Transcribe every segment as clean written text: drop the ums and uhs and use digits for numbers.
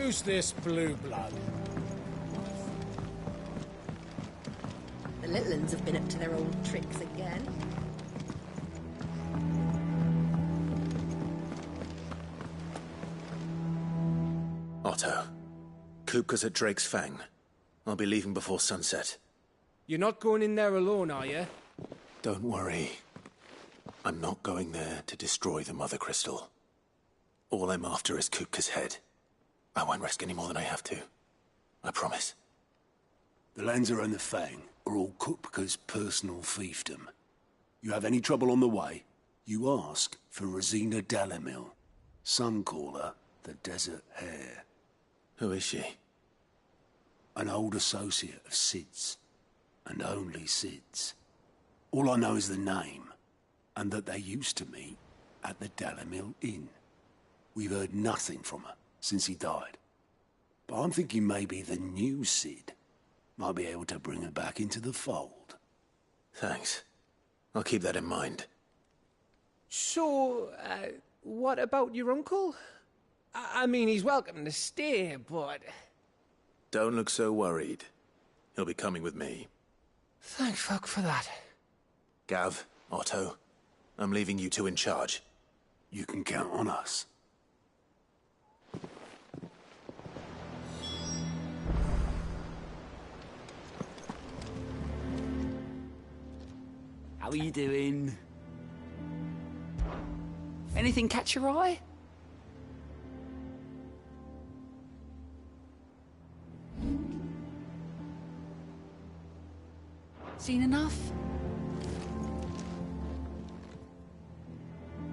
Who's this blue blood? The little uns have been up to their old tricks again. Otto. Kupka's at Drake's Fang. I'll be leaving before sunset. You're not going in there alone, are you? Don't worry. I'm not going there to destroy the Mother Crystal. All I'm after is Kupka's head. I won't risk any more than I have to. I promise. The Lanza and the Fang are all Kupka's personal fiefdom. You have any trouble on the way, you ask for Rosina Dalamil. Some call her the Desert Hare. Who is she? An old associate of Sid's. And only Sid's. All I know is the name, and that they used to meet at the Dalamil Inn. We've heard nothing from her since he died. But I'm thinking maybe the new Sid might be able to bring her back into the fold. Thanks. I'll keep that in mind. So, what about your uncle? I mean, he's welcome to stay, but... Don't look so worried. He'll be coming with me. Thank fuck for that. Gav, Otto, I'm leaving you two in charge. You can count on us. How are you doing? Anything catch your eye? Seen enough?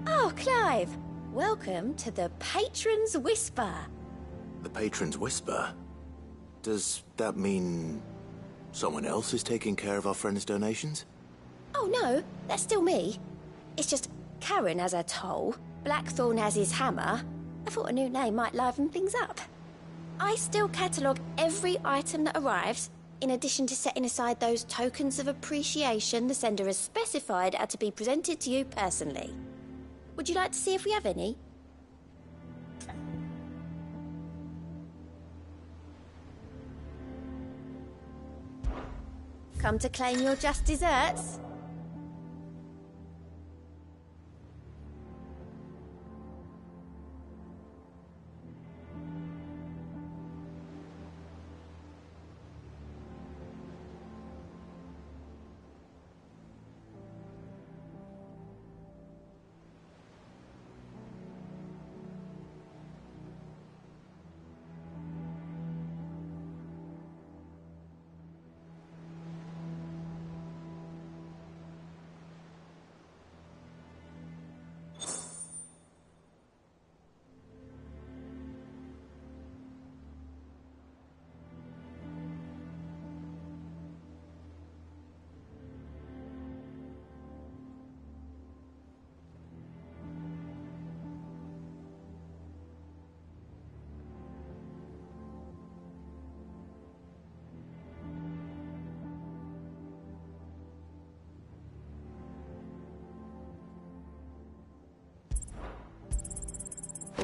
Oh, Clive! Welcome to the Patron's Whisper. The Patron's Whisper? Does that mean someone else is taking care of our friend's donations? Oh no, that's still me. It's just Karen has her toll, Blackthorn has his hammer. I thought a new name might liven things up. I still catalogue every item that arrives, in addition to setting aside those tokens of appreciation the sender has specified are to be presented to you personally. Would you like to see if we have any? Come to claim your just desserts?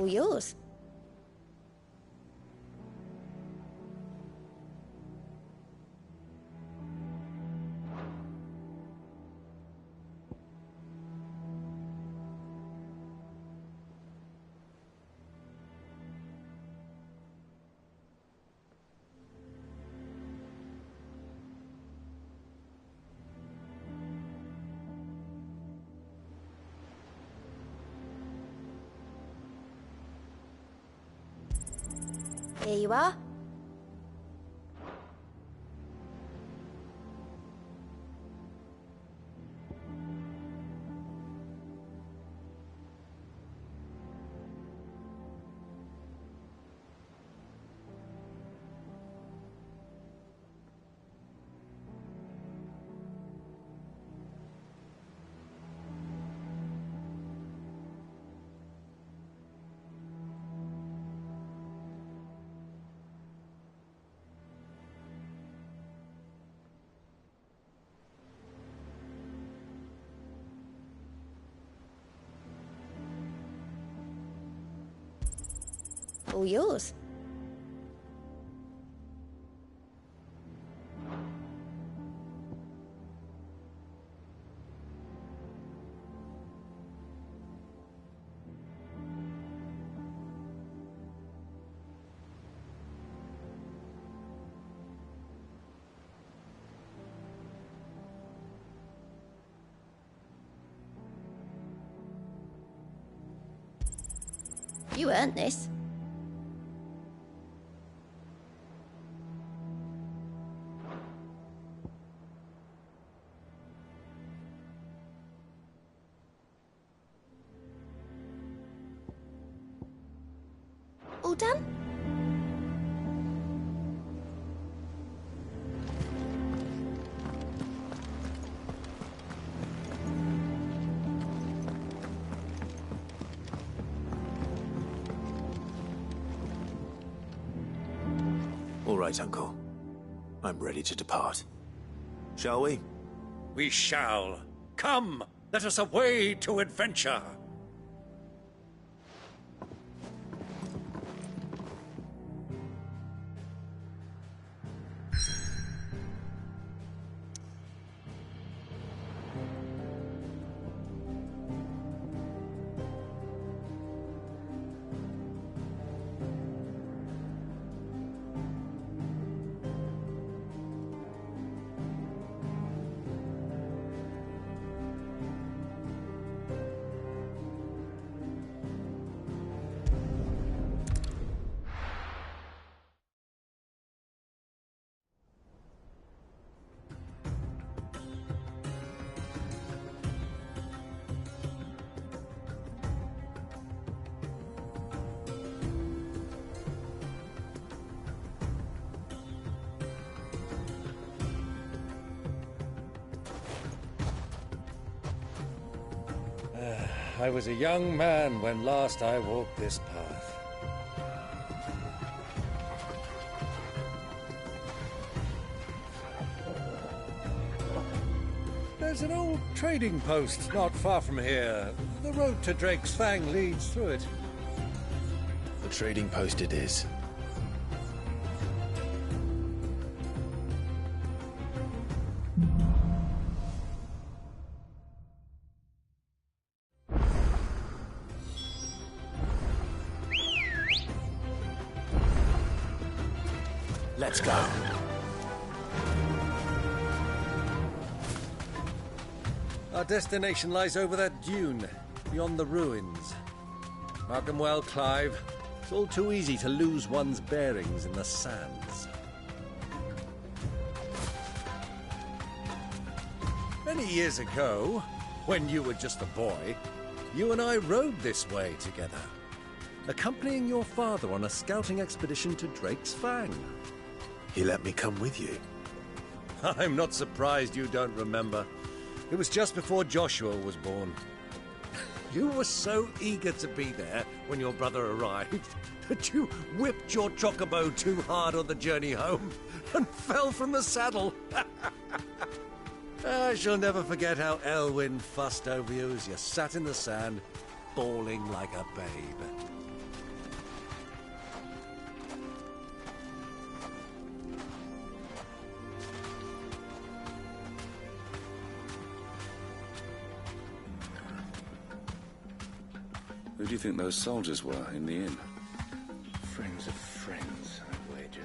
All yours. Here you are. All yours. You earned this. All done? All right, Uncle. I'm ready to depart. Shall we? We shall. Come, let us away to adventure. I was a young man when last I walked this path. There's an old trading post not far from here. The road to Drake's Fang leads through it. The trading post it is. Let's go. Our destination lies over that dune, beyond the ruins. Mark 'em well, Clive. It's all too easy to lose one's bearings in the sands. Many years ago, when you were just a boy, you and I rode this way together, accompanying your father on a scouting expedition to Drake's Fang. He let me come with you. I'm not surprised you don't remember. It was just before Joshua was born. You were so eager to be there when your brother arrived that you whipped your chocobo too hard on the journey home and fell from the saddle. I shall never forget how Elwyn fussed over you as you sat in the sand, bawling like a babe. Who do you think those soldiers were in the inn? Friends of friends, I wager.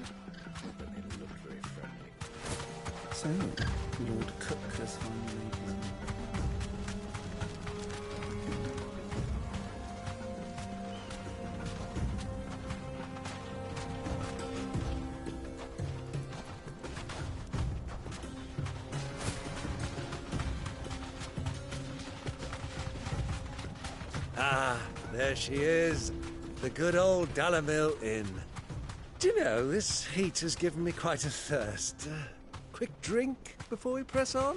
Not that they looked very friendly. So, Lord Cook has finally come. Ah, there she is. The good old Dalamil Inn. Do you know, this heat has given me quite a thirst. Quick drink before we press on?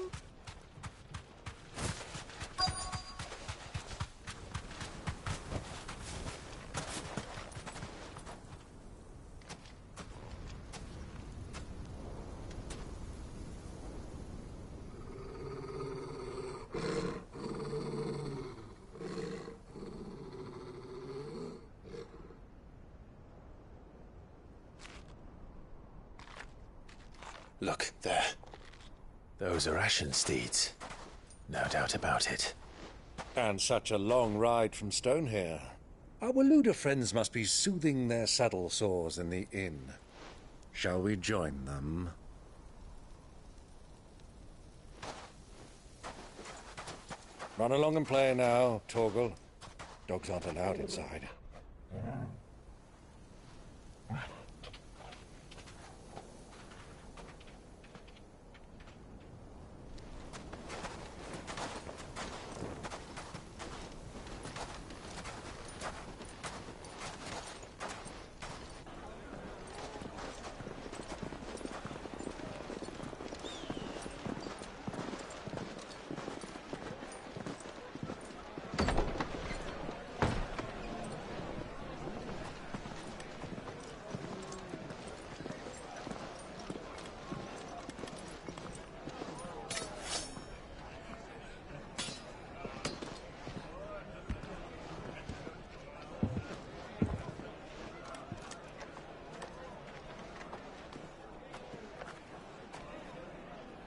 Look, there. Those are Ashen steeds. No doubt about it. And such a long ride from Stone here. Our Waluda friends must be soothing their saddle sores in the inn. Shall we join them? Run along and play now, Torgal. Dogs aren't allowed inside.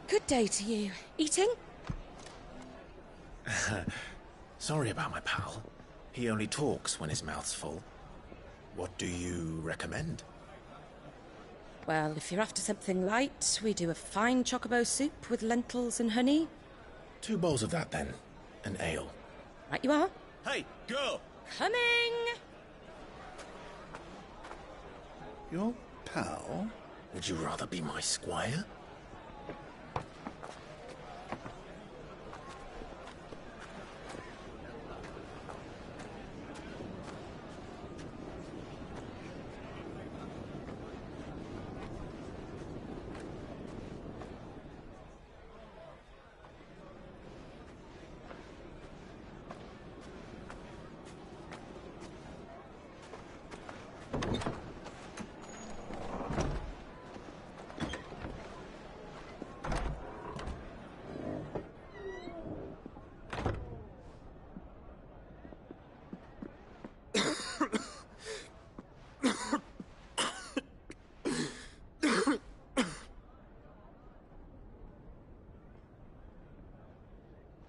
Good day to you. Eating? Sorry about my pal. He only talks when his mouth's full. What do you recommend? Well, if you're after something light, we do a fine chocobo soup with lentils and honey. 2 bowls of that, then. An ale. Right you are. Hey, girl! Coming! Your pal? Would you rather be my squire?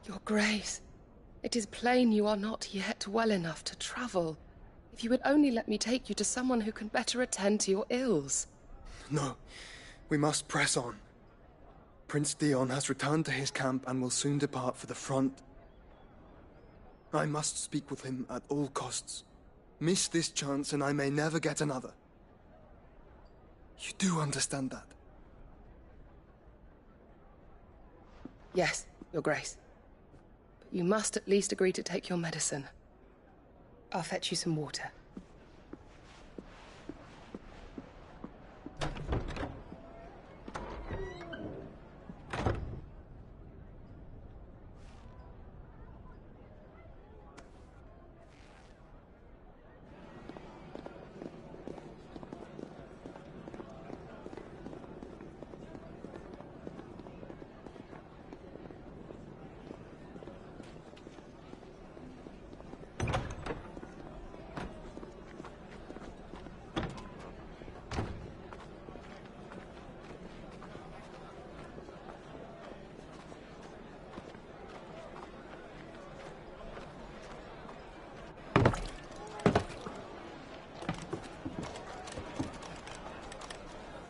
Your Grace, it is plain you are not yet well enough to travel. If you would only let me take you to someone who can better attend to your ills. No, we must press on. Prince Theon has returned to his camp and will soon depart for the front. I must speak with him at all costs. Miss this chance and I may never get another. You do understand that? Yes, Your Grace. But you must at least agree to take your medicine. I'll fetch you some water.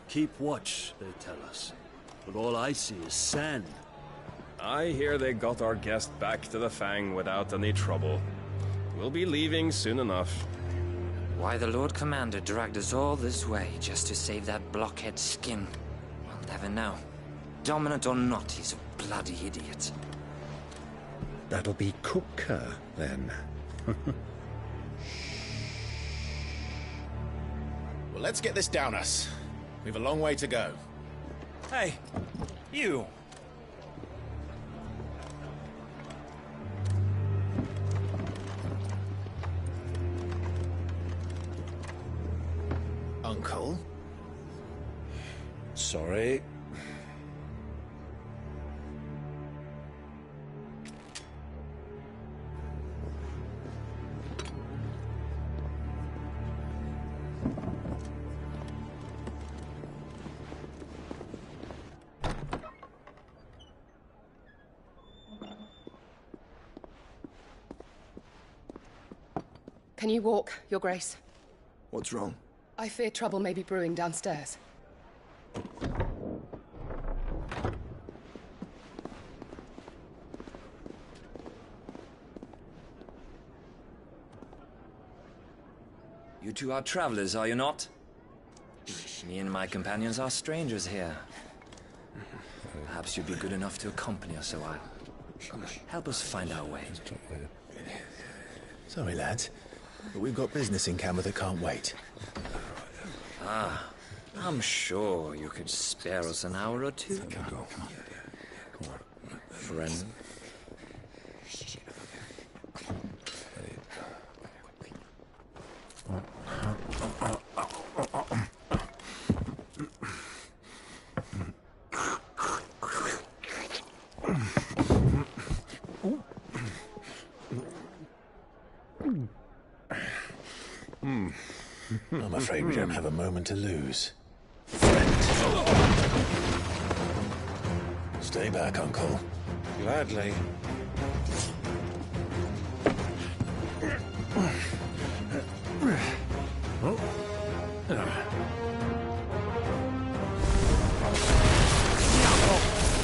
Keep watch, they tell us. But all I see is sand. I hear they got our guest back to the Fang without any trouble. We'll be leaving soon enough. Why the Lord Commander dragged us all this way just to save that blockhead skin, we'll never know. Dominant or not, he's a bloody idiot. That'll be Cooker, then. Well, let's get this down us. We've a long way to go. Hey, you! Uncle? Sorry. Can you walk, Your Grace? What's wrong? I fear trouble may be brewing downstairs. two are travelers, are you not? Me and my companions are strangers here. Perhaps you'd be good enough to accompany us a while. Help us find our way. Sorry, lads, but we've got business in camera that can't wait. Ah, I'm sure you could spare us an hour or two. Come on. Friend. I'm afraid we don't have a moment to lose. Stay back, Uncle. Gladly.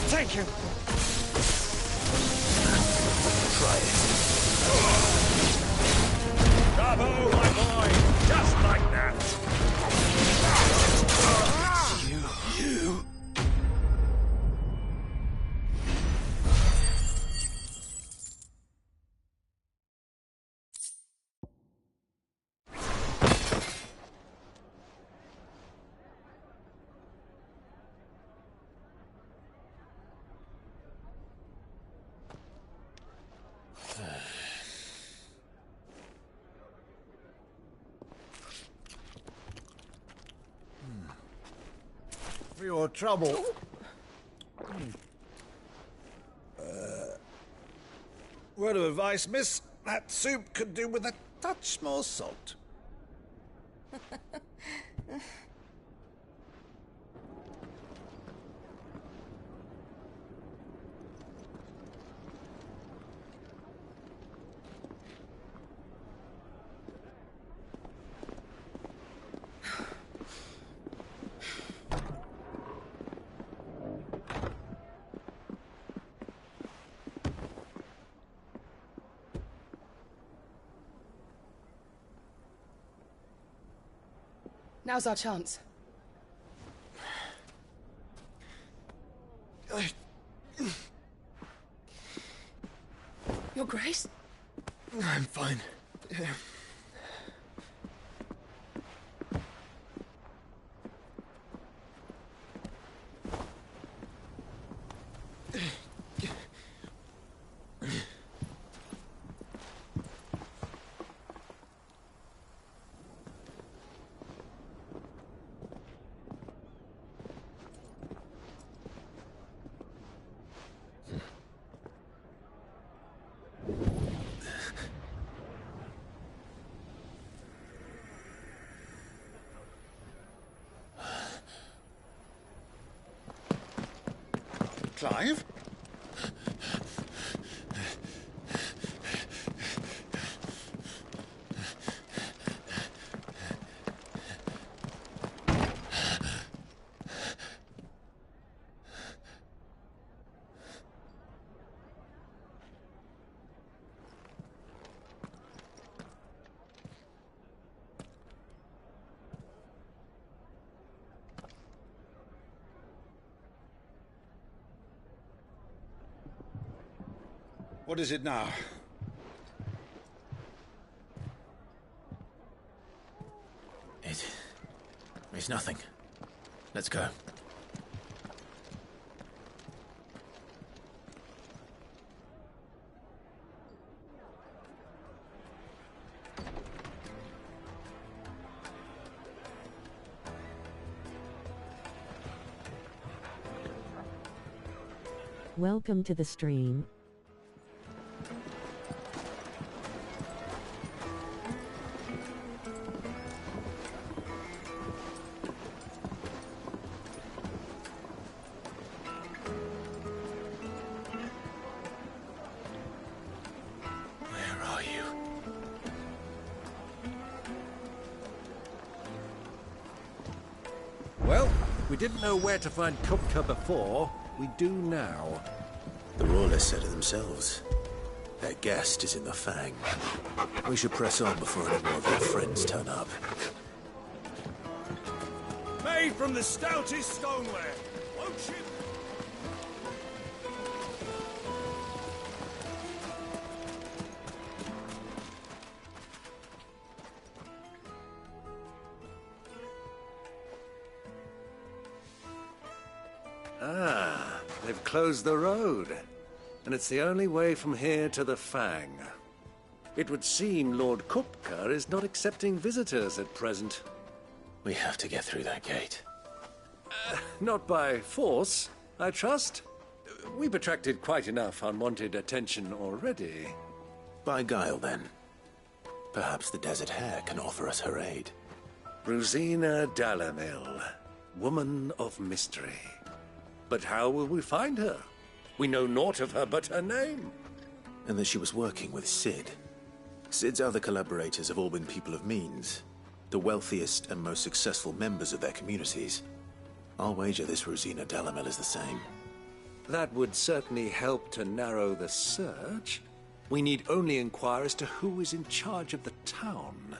Thank you. Try it. Bravo, my boy! Just like that! You... For your trouble. Word of advice, miss. That soup could do with a touch more salt. Now's our chance. Your Grace? I'm fine. Clive? What is it now? It's nothing. Let's go. Welcome to the stream. We didn't know where to find Kupka before. We do now. The Royalists said it themselves. Their guest is in the Fang. We should press on before any more of their friends turn up. Made from the stoutest stoneware, won't you? Ah, they've closed the road. And it's the only way from here to the Fang. It would seem Lord Kupka is not accepting visitors at present. We have to get through that gate. Not by force, I trust. We've attracted quite enough unwanted attention already. By guile, then. Perhaps the Desert Hare can offer us her aid. Rosina Dalamil, woman of mystery. But how will we find her? We know naught of her but her name. And that she was working with Sid. Sid's other collaborators have all been people of means, the wealthiest and most successful members of their communities. I'll wager this Rosina Dalamil is the same. That would certainly help to narrow the search. We need only inquire as to who is in charge of the town.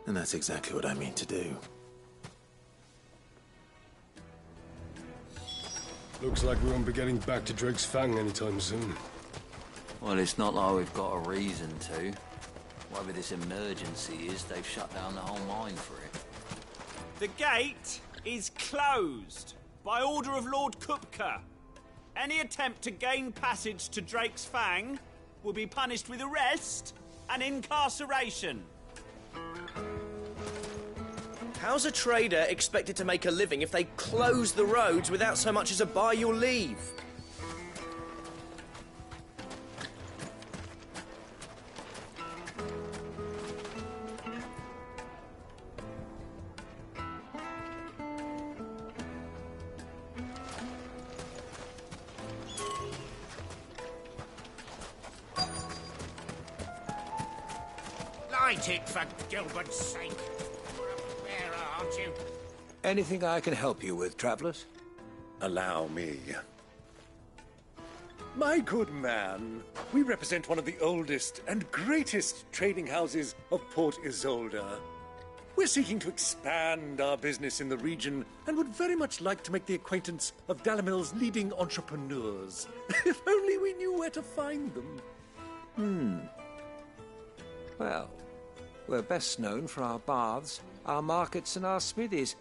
And that's exactly what I mean to do. Looks like we won't be getting back to Drake's Fang anytime soon. Well, it's not like we've got a reason to. Whatever this emergency is, they've shut down the whole mine for it. The gate is closed by order of Lord Kupka. Any attempt to gain passage to Drake's Fang will be punished with arrest and incarceration. How's a trader expected to make a living if they close the roads without so much as a buy your leave? Light it, for Gilbert's sake. You're a bearer, aren't you? Anything I can help you with, travelers? Allow me. My good man, we represent one of the oldest and greatest trading houses of Port Isolde. We're seeking to expand our business in the region and would very much like to make the acquaintance of Dalamil's leading entrepreneurs. If only we knew where to find them. Well, we're best known for our baths, our markets, and our smithies.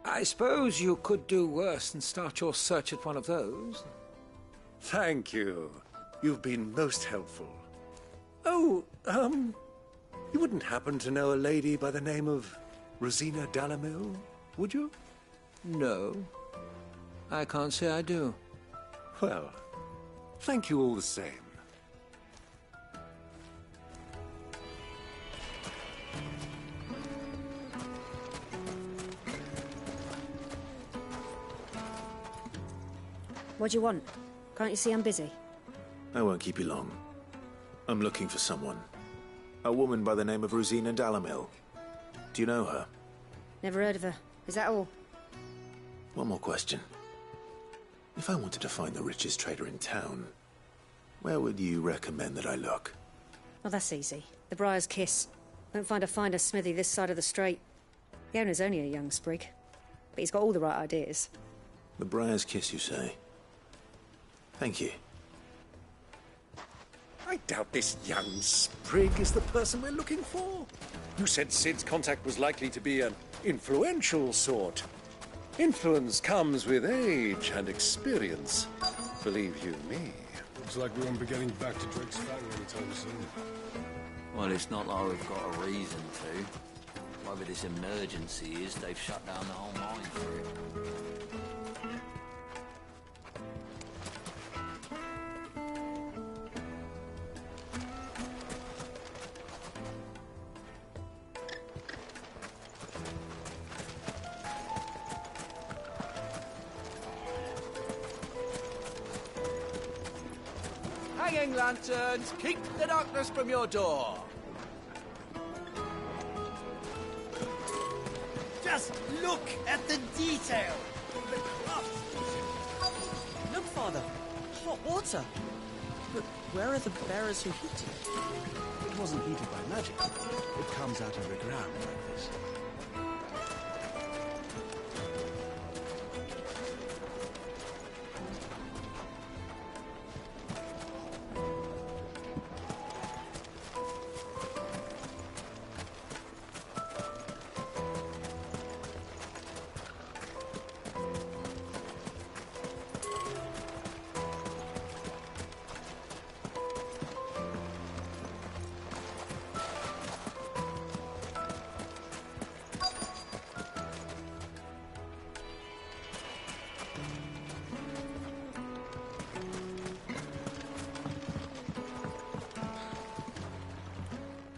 I suppose you could do worse than start your search at one of those. Thank you. You've been most helpful. Oh, you wouldn't happen to know a lady by the name of Rosina Dalamil, would you? No. I can't say I do. Well, thank you all the same. What do you want? Can't you see I'm busy? I won't keep you long. I'm looking for someone. A woman by the name of Rosina Dalamil. Do you know her? Never heard of her. Is that all? One more question. If I wanted to find the richest trader in town, where would you recommend that I look? Well, that's easy. The Briar's Kiss. Won't find a finer smithy this side of the strait. The owner's only a young sprig, but he's got all the right ideas. The Briar's Kiss, you say? Thank you. I doubt this young sprig is the person we're looking for. You said Sid's contact was likely to be an influential sort. Influence comes with age and experience. Believe you me. Looks like we won't be getting back to Drake's Fang anytime soon. Well, it's not like we've got a reason to. Whatever this emergency is, they've shut down the whole mine for it. Hanging lanterns, keep the darkness from your door. Just look at the detail. The craft. Look, Father. Hot water. But where are the bearers who heat it? It wasn't heated by magic. It comes out underground like this.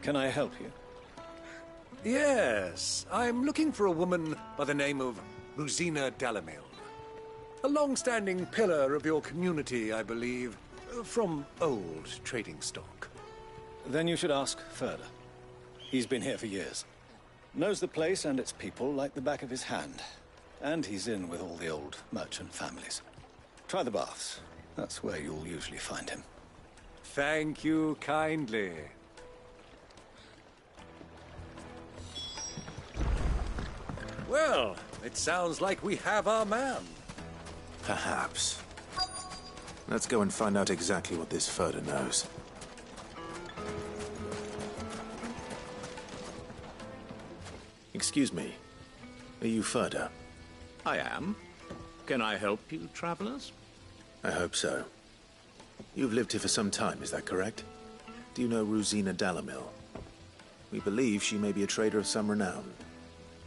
Can I help you? Yes, I'm looking for a woman by the name of Rosina Delamil. A long-standing pillar of your community, I believe, from old trading stock. Then you should ask further. He's been here for years. Knows the place and its people like the back of his hand. And he's in with all the old merchant families. Try the baths. That's where you'll usually find him. Thank you kindly. Well, it sounds like we have our man. Perhaps. Let's go and find out exactly what this Furder knows. Excuse me. Are you Furder? I am. Can I help you, travelers? I hope so. You've lived here for some time, is that correct? Do you know Rosina Delamil? We believe she may be a trader of some renown.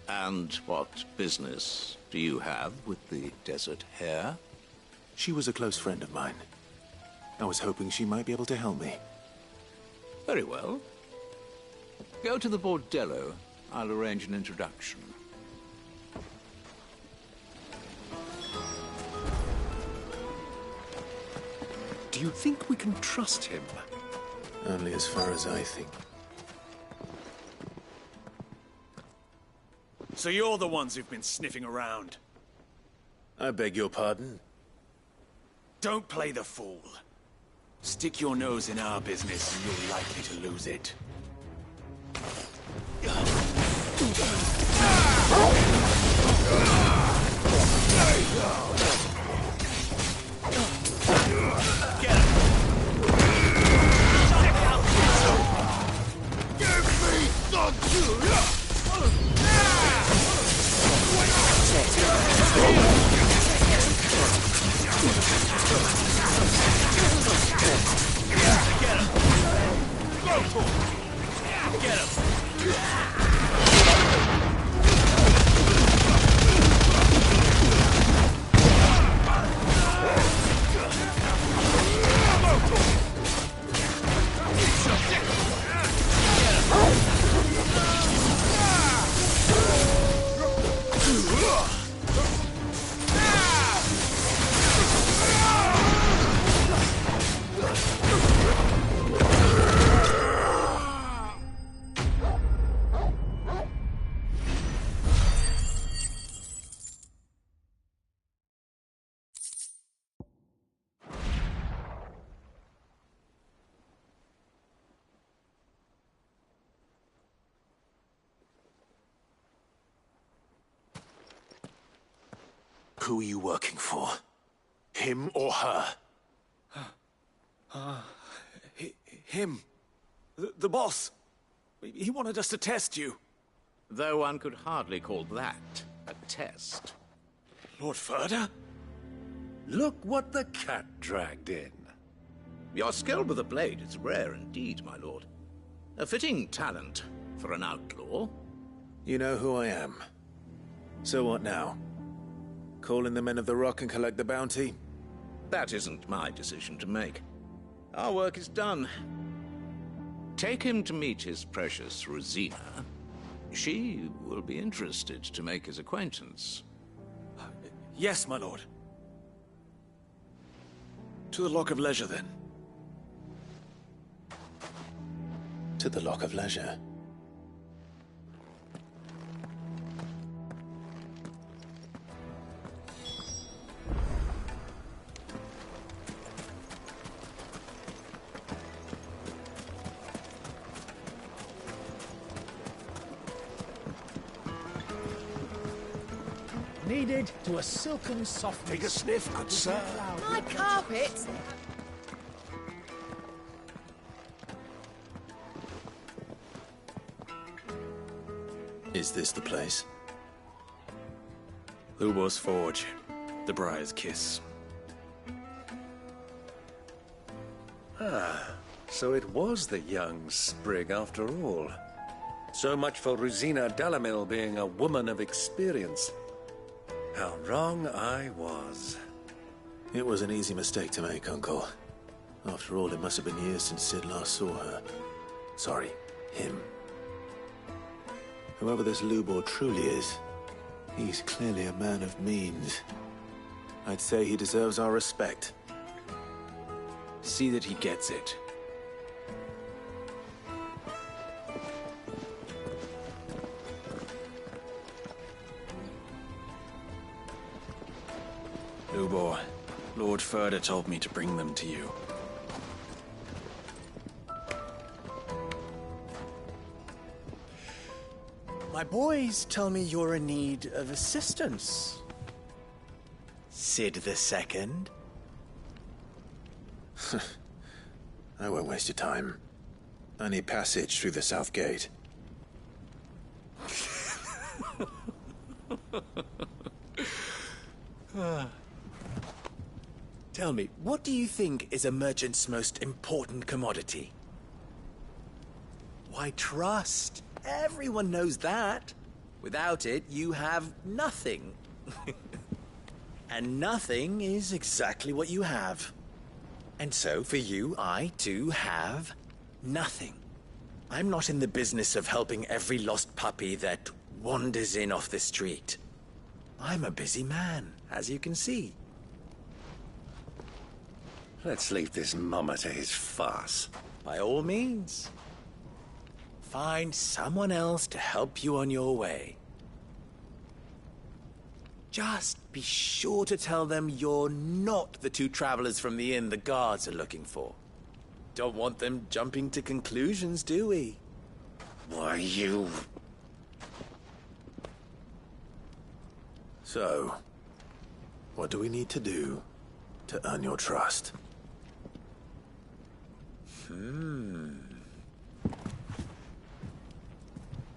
And what business do you have with the desert hare? She was a close friend of mine. I was hoping she might be able to help me. Very well. Go to the bordello. I'll arrange an introduction. Do you think we can trust him? Only as far as I think. So you're the ones who've been sniffing around? I beg your pardon? Don't play the fool. Stick your nose in our business and you're likely to lose it. Get him! Give me the Get him! Go for it! Get him! Who are you working for? Him or her? Him. The boss. He wanted us to test you. Though one could hardly call that a test. Lord Furder? Look what the cat dragged in. Your skill with the blade is rare indeed, my lord. A fitting talent for an outlaw. You know who I am. So what now? Call in the Men of the Rock and collect the bounty? That isn't my decision to make. Our work is done. Take him to meet his precious Rosina. She will be interested to make his acquaintance. Yes, my lord. To the Lock of Leisure, then. To the Lock of Leisure. kneaded to a silken softness. Take a sniff, good sir. My carpets! Is this the place? HUGO's Forge. The Briar's Kiss. Ah, so it was the young sprig after all. So much for Rosina Delamil being a woman of experience. How wrong I was. It was an easy mistake to make, Uncle. After all, it must have been years since Sid last saw her. Sorry, him. Whoever this Lubor truly is, he's clearly a man of means. I'd say he deserves our respect. See that he gets it. Lubor, Lord Furder told me to bring them to you. My boys tell me you're in need of assistance. Sid the Second? I won't waste your time. I need passage through the south gate. Tell me, what do you think is a merchant's most important commodity? Why, trust. Everyone knows that. Without it, you have nothing. And nothing is exactly what you have. And so, for you, I, too, have nothing. I'm not in the business of helping every lost puppy that wanders in off the street. I'm a busy man, as you can see. Let's leave this mummer to his farce. By all means. Find someone else to help you on your way. Just be sure to tell them you're not the two travelers from the inn the guards are looking for. Don't want them jumping to conclusions, do we? Why, you... So, what do we need to do to earn your trust?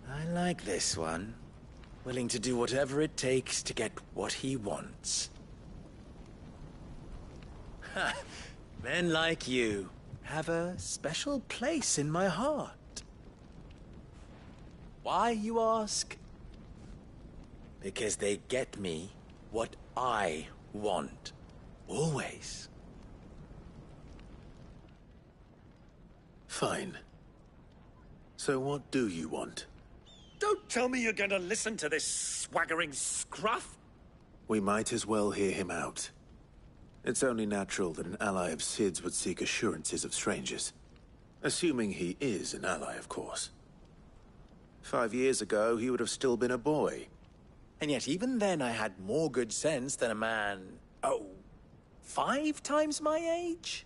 I like this one. Willing to do whatever it takes to get what he wants. Ha! Men like you have a special place in my heart. Why, you ask? Because they get me what I want. Always. Fine. So what do you want? Don't tell me you're going to listen to this swaggering scruff! We might as well hear him out. It's only natural that an ally of Sid's would seek assurances of strangers. Assuming he is an ally, of course. 5 years ago, he would have still been a boy. And yet even then I had more good sense than a man, 5 times my age?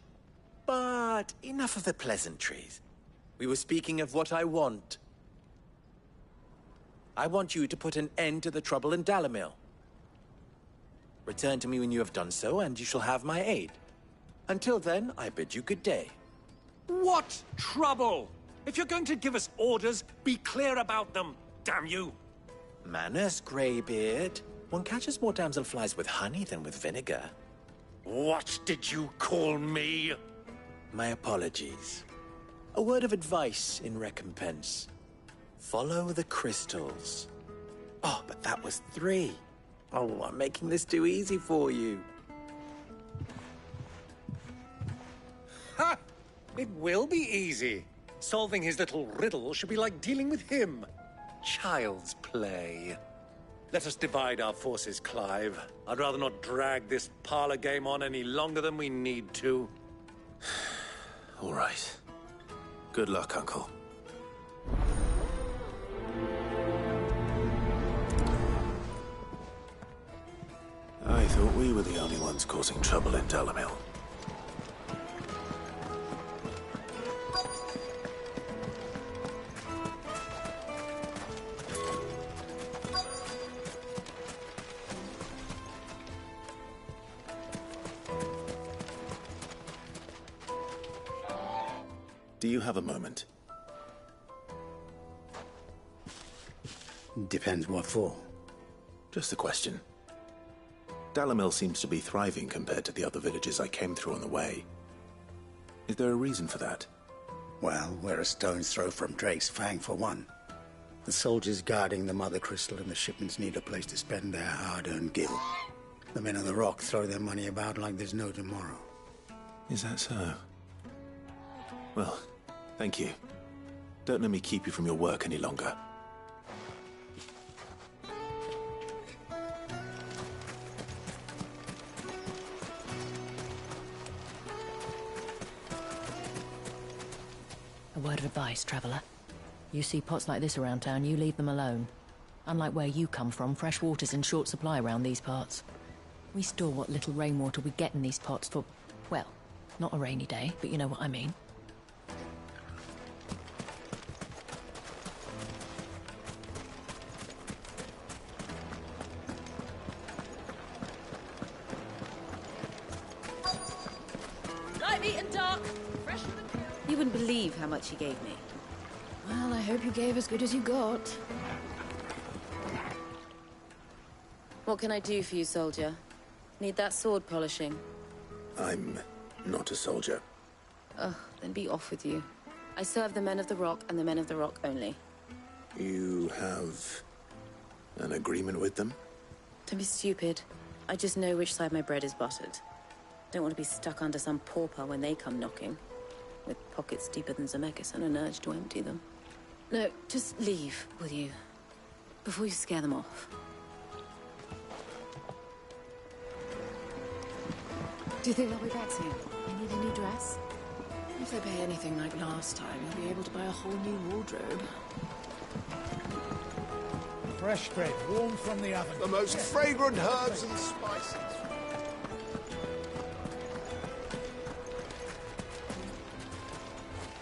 But enough of the pleasantries. We were speaking of what I want. I want you to put an end to the trouble in Dalamil. Return to me when you have done so, and you shall have my aid. Until then, I bid you good day. What trouble? If you're going to give us orders, be clear about them, damn you! Manners, Greybeard. One catches more damselflies with honey than with vinegar. What did you call me? My apologies. A word of advice in recompense. Follow the crystals. Oh, but that was 3. Oh, I'm making this too easy for you. Ha! It will be easy. Solving his little riddle should be like dealing with him. Child's play. Let us divide our forces, Clive. I'd rather not drag this parlor game on any longer than we need to. All right. Good luck, Uncle. I thought we were the only ones causing trouble in Dalamil. Do you have a moment? Depends what for. Just a question. Dalamil seems to be thriving compared to the other villages I came through on the way. Is there a reason for that? Well, we're a stone's throw from Drake's Fang, for one. The soldiers guarding the Mother Crystal and the shipments need a place to spend their hard-earned gil. The men of the Rock throw their money about like there's no tomorrow. Is that so? Well, thank you. Don't let me keep you from your work any longer. A word of advice, traveller. You see pots like this around town, you leave them alone. Unlike where you come from, fresh water's in short supply around these parts. We store what little rainwater we get in these pots for, well, not a rainy day, but you know what I mean. Light, meat and dark. Fresh from the... You wouldn't believe how much he gave me. Well, I hope you gave as good as you got. What can I do for you, soldier? Need that sword polishing? I'm not a soldier. Ugh, then be off with you. I serve the men of the Rock and the men of the Rock only. You have an agreement with them? Don't be stupid. I just know which side my bread is buttered. Don't want to be stuck under some pauper when they come knocking. With pockets deeper than Zemeckis and an urge to empty them. No, just leave, will you? Before you scare them off. Do you think they'll be back soon? You need a new dress? If they pay anything like last time, you'll be able to buy a whole new wardrobe. Fresh bread, warm from the oven. The most fragrant herbs and spices.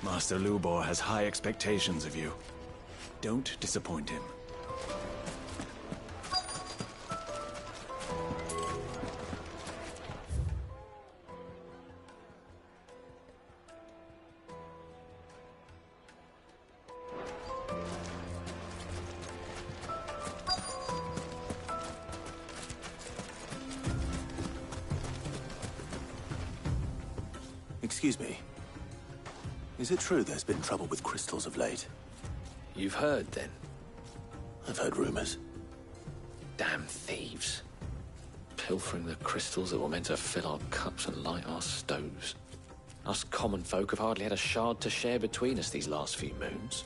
Master Lubor has high expectations of you. Don't disappoint him. Excuse me. Is it true there's been trouble with crystals of late? You've heard, then? I've heard rumors. Damn thieves. Pilfering the crystals that were meant to fill our cups and light our stoves. Us common folk have hardly had a shard to share between us these last few moons.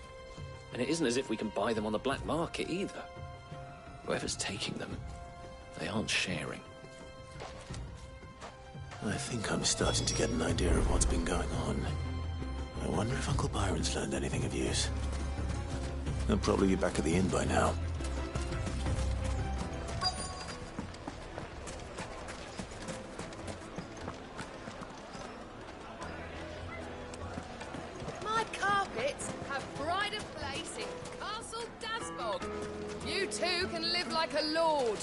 And it isn't as if we can buy them on the black market, either. Whoever's taking them, they aren't sharing. I think I'm starting to get an idea of what's been going on. I wonder if Uncle Byron's learned anything of use. He'll probably be back at the inn by now. My carpets have pride of place in Castle Dasbog. You too can live like a lord.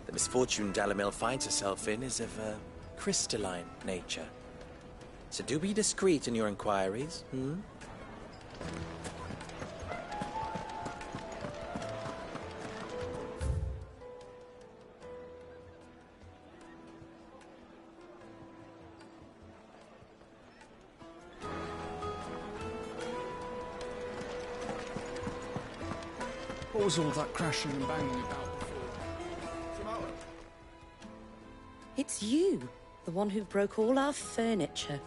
The misfortune Dalamil finds herself in is of a crystalline nature. So do be discreet in your inquiries, What was all that crashing and banging about before? It's you, the one who broke all our furniture.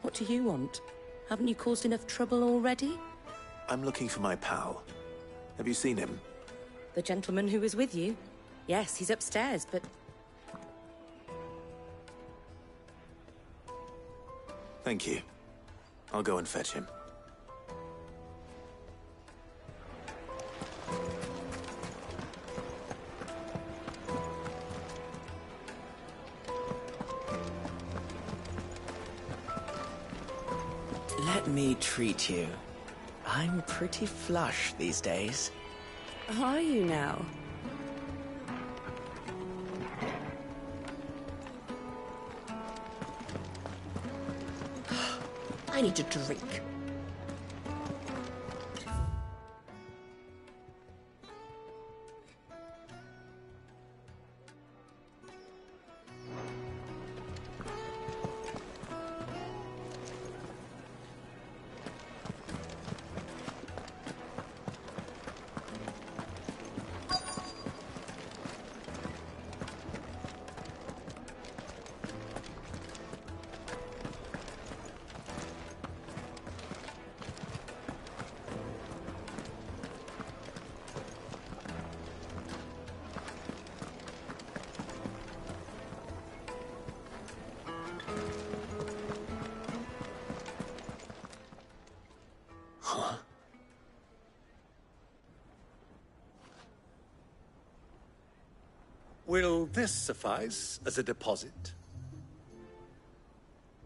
What do you want? Haven't you caused enough trouble already? I'm looking for my pal. Have you seen him? The gentleman who was with you? Yes, he's upstairs, but... Thank you. I'll go and fetch him. Let me treat you. I'm pretty flush these days. Are you now? I need a drink. Will this suffice as a deposit?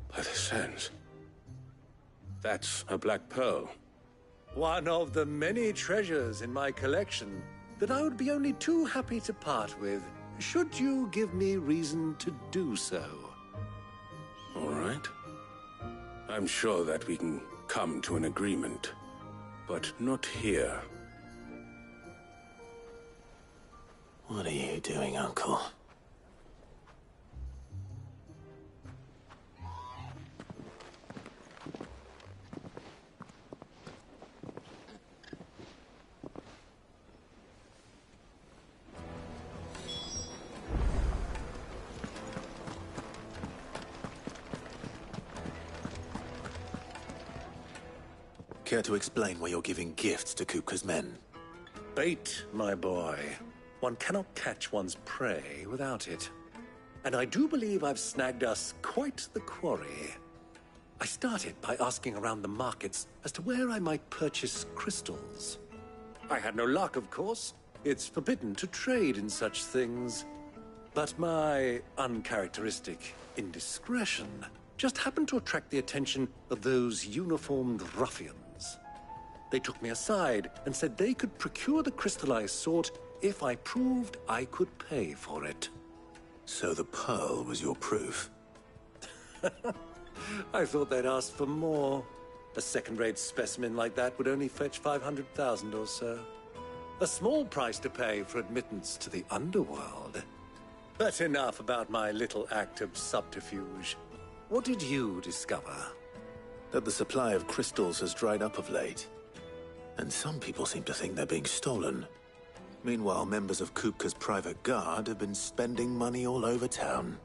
By the sands. That's a black pearl. One of the many treasures in my collection that I would be only too happy to part with, should you give me reason to do so. All right. I'm sure that we can come to an agreement, but not here. What are you doing, Uncle? Care to explain why you're giving gifts to Kupka's men? Bait, my boy. One cannot catch one's prey without it. And I do believe I've snagged us quite the quarry. I started by asking around the markets as to where I might purchase crystals. I had no luck, of course. It's forbidden to trade in such things. But my uncharacteristic indiscretion just happened to attract the attention of those uniformed ruffians. They took me aside and said they could procure the crystal I sought if I proved I could pay for it. So the pearl was your proof? I thought they'd ask for more. A second-rate specimen like that would only fetch 500,000 or so. A small price to pay for admittance to the underworld. But enough about my little act of subterfuge. What did you discover? That the supply of crystals has dried up of late. And some people seem to think they're being stolen. Meanwhile, members of Kupka's private guard have been spending money all over town.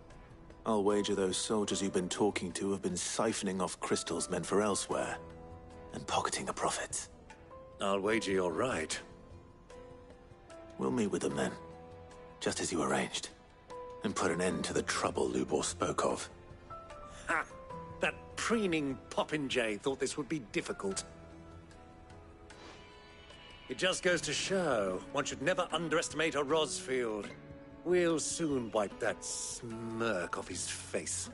I'll wager those soldiers you've been talking to have been siphoning off crystals meant for elsewhere, and pocketing the profits. I'll wager you're right. We'll meet with them then, just as you arranged, and put an end to the trouble Lubor spoke of. Ha! That preening popinjay thought this would be difficult. It just goes to show, one should never underestimate a Rosfield. We'll soon wipe that smirk off his face.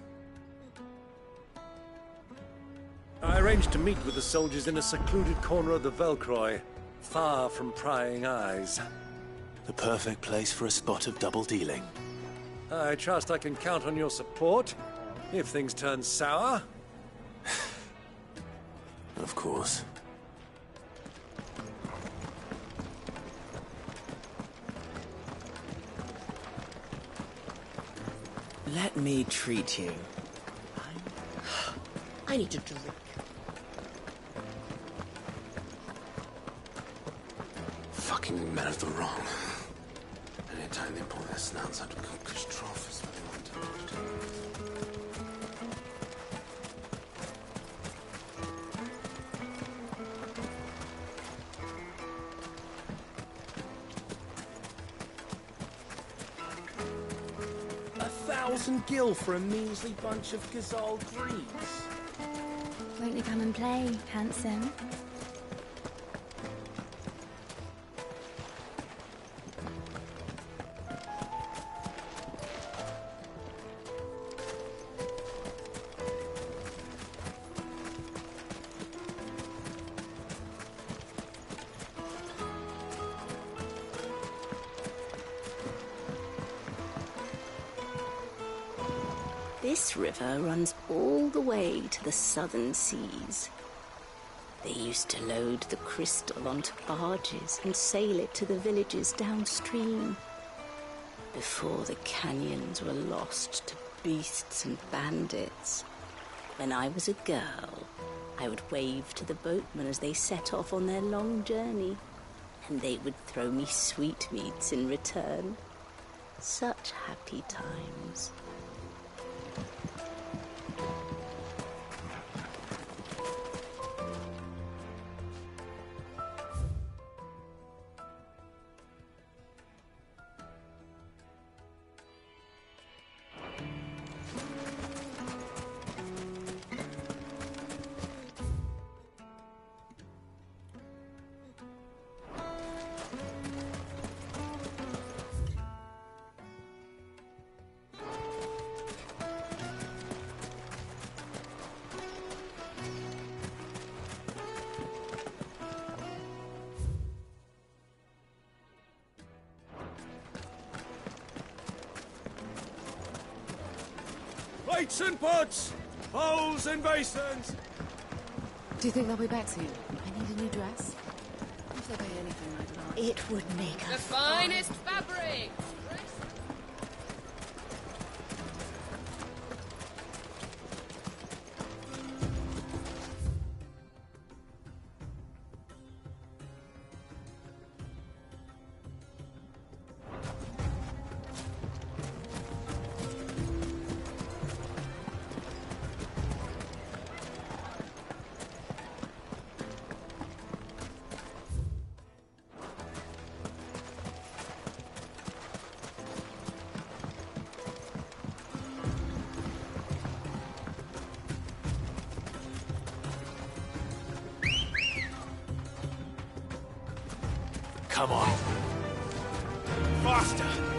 I arranged to meet with the soldiers in a secluded corner of the Velcroy, far from prying eyes. The perfect place for a spot of double dealing. I trust I can count on your support, if things turn sour. Of course. Let me treat you. I need a drink. Fucking men of the wrong. Anytime they pull their snouts out of Kupka's trough is what they want to $1,000 for a measly bunch of Gazal greaves. Won't you come and play, handsome? This river runs all the way to the southern seas. They used to load the crystal onto barges and sail it to the villages downstream. Before the canyons were lost to beasts and bandits. When I was a girl, I would wave to the boatmen as they set off on their long journey, and they would throw me sweetmeats in return. Such happy times. Plates and pots! Bowls and basins! Do you think they'll be back soon? I need a new dress. If they pay anything, I'd like. It would make The us finest fabric! Come on. Faster!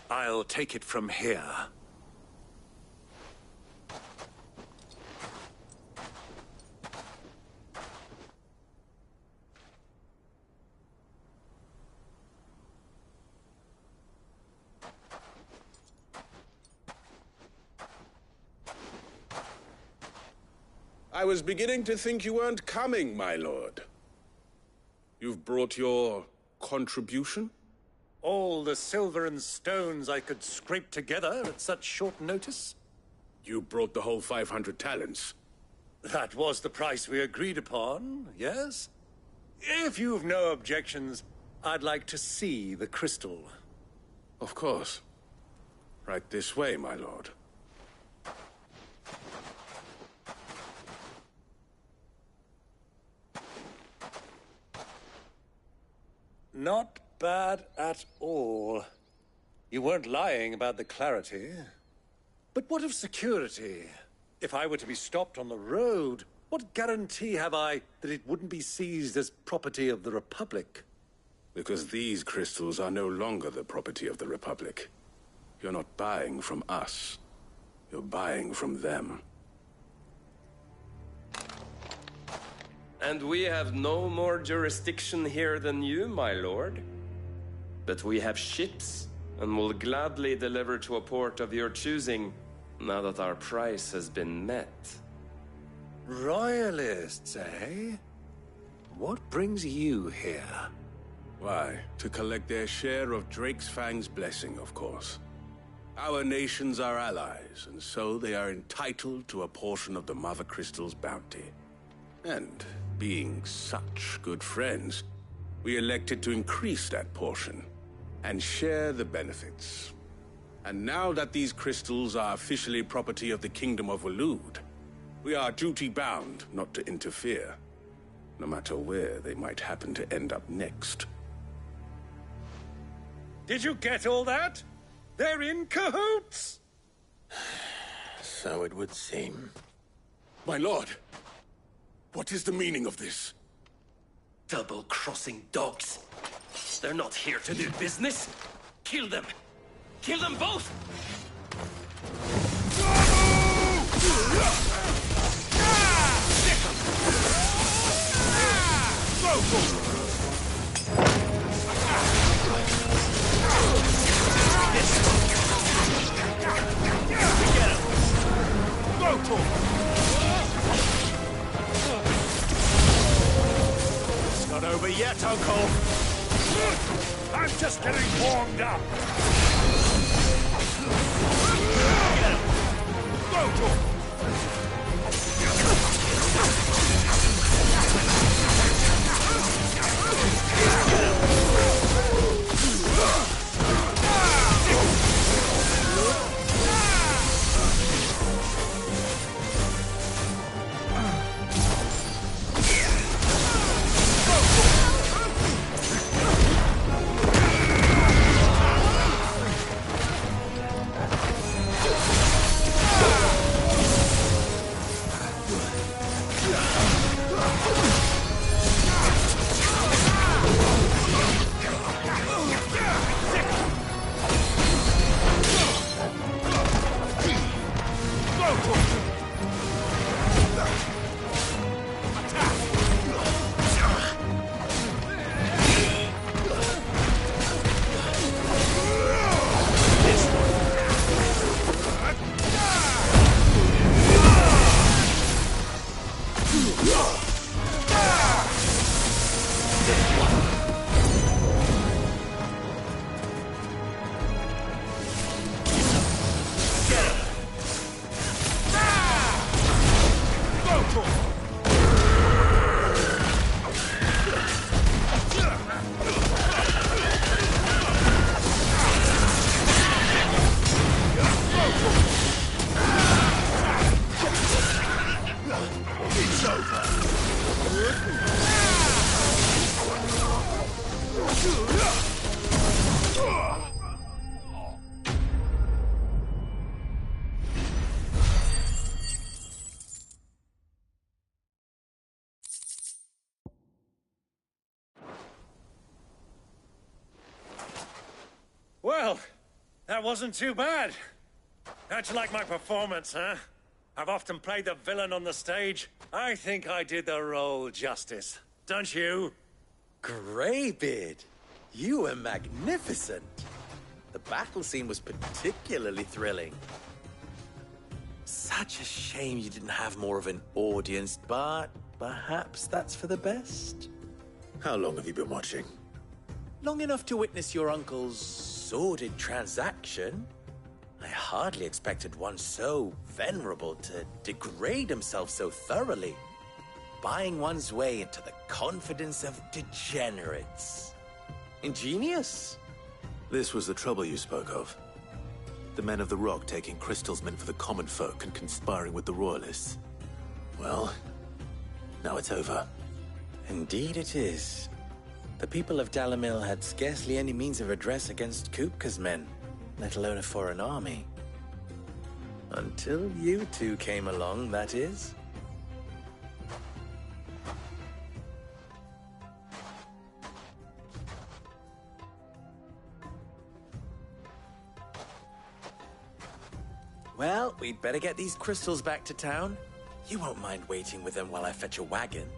I'll take it from here. I was beginning to think you weren't coming, my lord. You've brought your contribution? All the silver and stones I could scrape together at such short notice? You brought the whole 500 talents. That was the price we agreed upon, yes? If you've no objections, I'd like to see the crystal. Of course. Right this way, my lord. Not bad at all. You weren't lying about the clarity. But what of security? If I were to be stopped on the road, what guarantee have I that it wouldn't be seized as property of the Republic? Because these crystals are no longer the property of the Republic. You're not buying from us. You're buying from them. And we have no more jurisdiction here than you, my lord. But we have ships, and will gladly deliver to a port of your choosing, now that our price has been met. Royalists, eh? What brings you here? Why, to collect their share of Drake's Fang's blessing, of course. Our nations are allies, and so they are entitled to a portion of the Mother Crystal's bounty. And, being such good friends, we elected to increase that portion and share the benefits. And now that these crystals are officially property of the Kingdom of Waloed, we are duty-bound not to interfere, no matter where they might happen to end up next. Did you get all that? They're in cahoots! So it would seem. My lord, what is the meaning of this? Double-crossing dogs. They're not here to do business. Kill them. Kill them both! It's not over yet, Uncle. I'm just getting warmed up. Well, that wasn't too bad. How'd you like my performance, huh? I've often played the villain on the stage. I think I did the role justice. Don't you? Greybeard, you were magnificent. The battle scene was particularly thrilling. Such a shame you didn't have more of an audience, but perhaps that's for the best. How long have you been watching? Long enough to witness your uncle's sordid transaction. I hardly expected one so venerable to degrade himself so thoroughly, buying one's way into the confidence of degenerates. Ingenious. This was the trouble you spoke of. The men of the Rock taking crystals meant for the common folk and conspiring with the Royalists. Well, now it's over. Indeed it is. The people of Dalamil had scarcely any means of redress against Kupka's men, let alone a foreign army. Until you two came along, that is. Well, we'd better get these crystals back to town. You won't mind waiting with them while I fetch a wagon.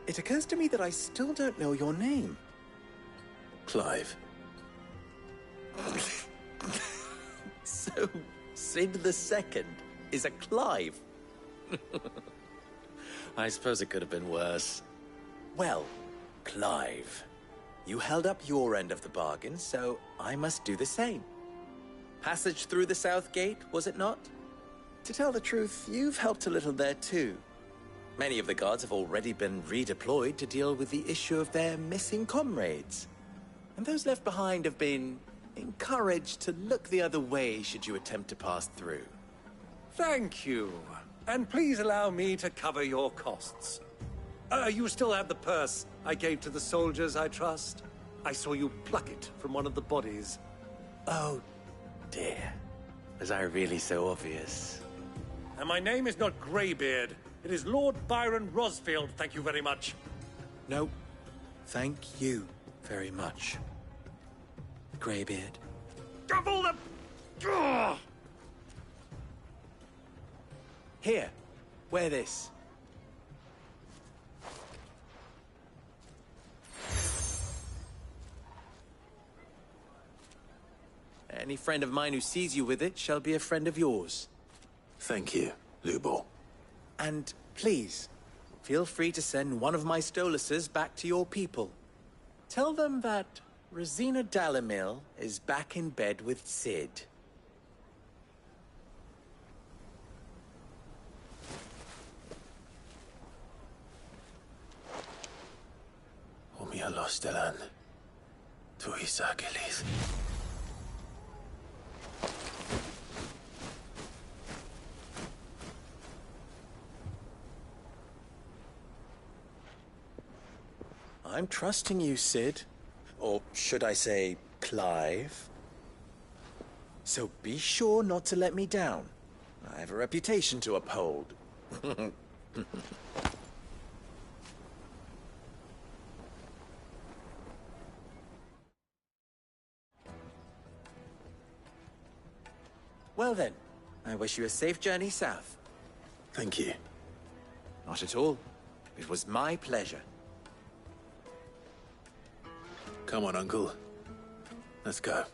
It occurs to me that I still don't know your name. Clive. So, Sid the Second is a Clive? I suppose it could have been worse. Well, Clive, You held up your end of the bargain, so I must do the same. Passage through the South Gate, was it not? To tell the truth, you've helped a little there too. Many of the guards have already been redeployed to deal with the issue of their missing comrades. And those left behind have been encouraged to look the other way should you attempt to pass through. Thank you. And please allow me to cover your costs. You still have the purse I gave to the soldiers, I trust? I saw you pluck it from one of the bodies. Oh, dear. Was I really so obvious? And my name is not Greybeard. It is Lord Byron Rosfield, thank you very much. No, thank you very much, Greybeard. Double the... Ugh! Here, wear this. Any friend of mine who sees you with it shall be a friend of yours. Thank you, Lubo. And please, feel free to send one of my Stoluses back to your people. Tell them that Rosina Dalamil is back in bed with Sid. Omia Lostelan. Tu Isakelis. I'm trusting you, Sid. Or should I say, Clive? So be sure not to let me down. I have a reputation to uphold. Well then, I wish you a safe journey south. Thank you. Not at all. It was my pleasure. Come on, Uncle. Let's go.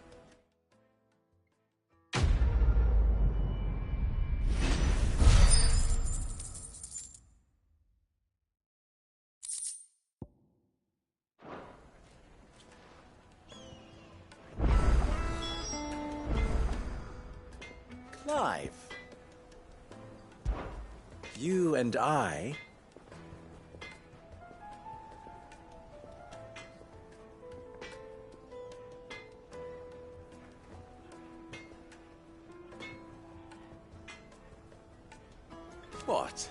Clive. You and I... What?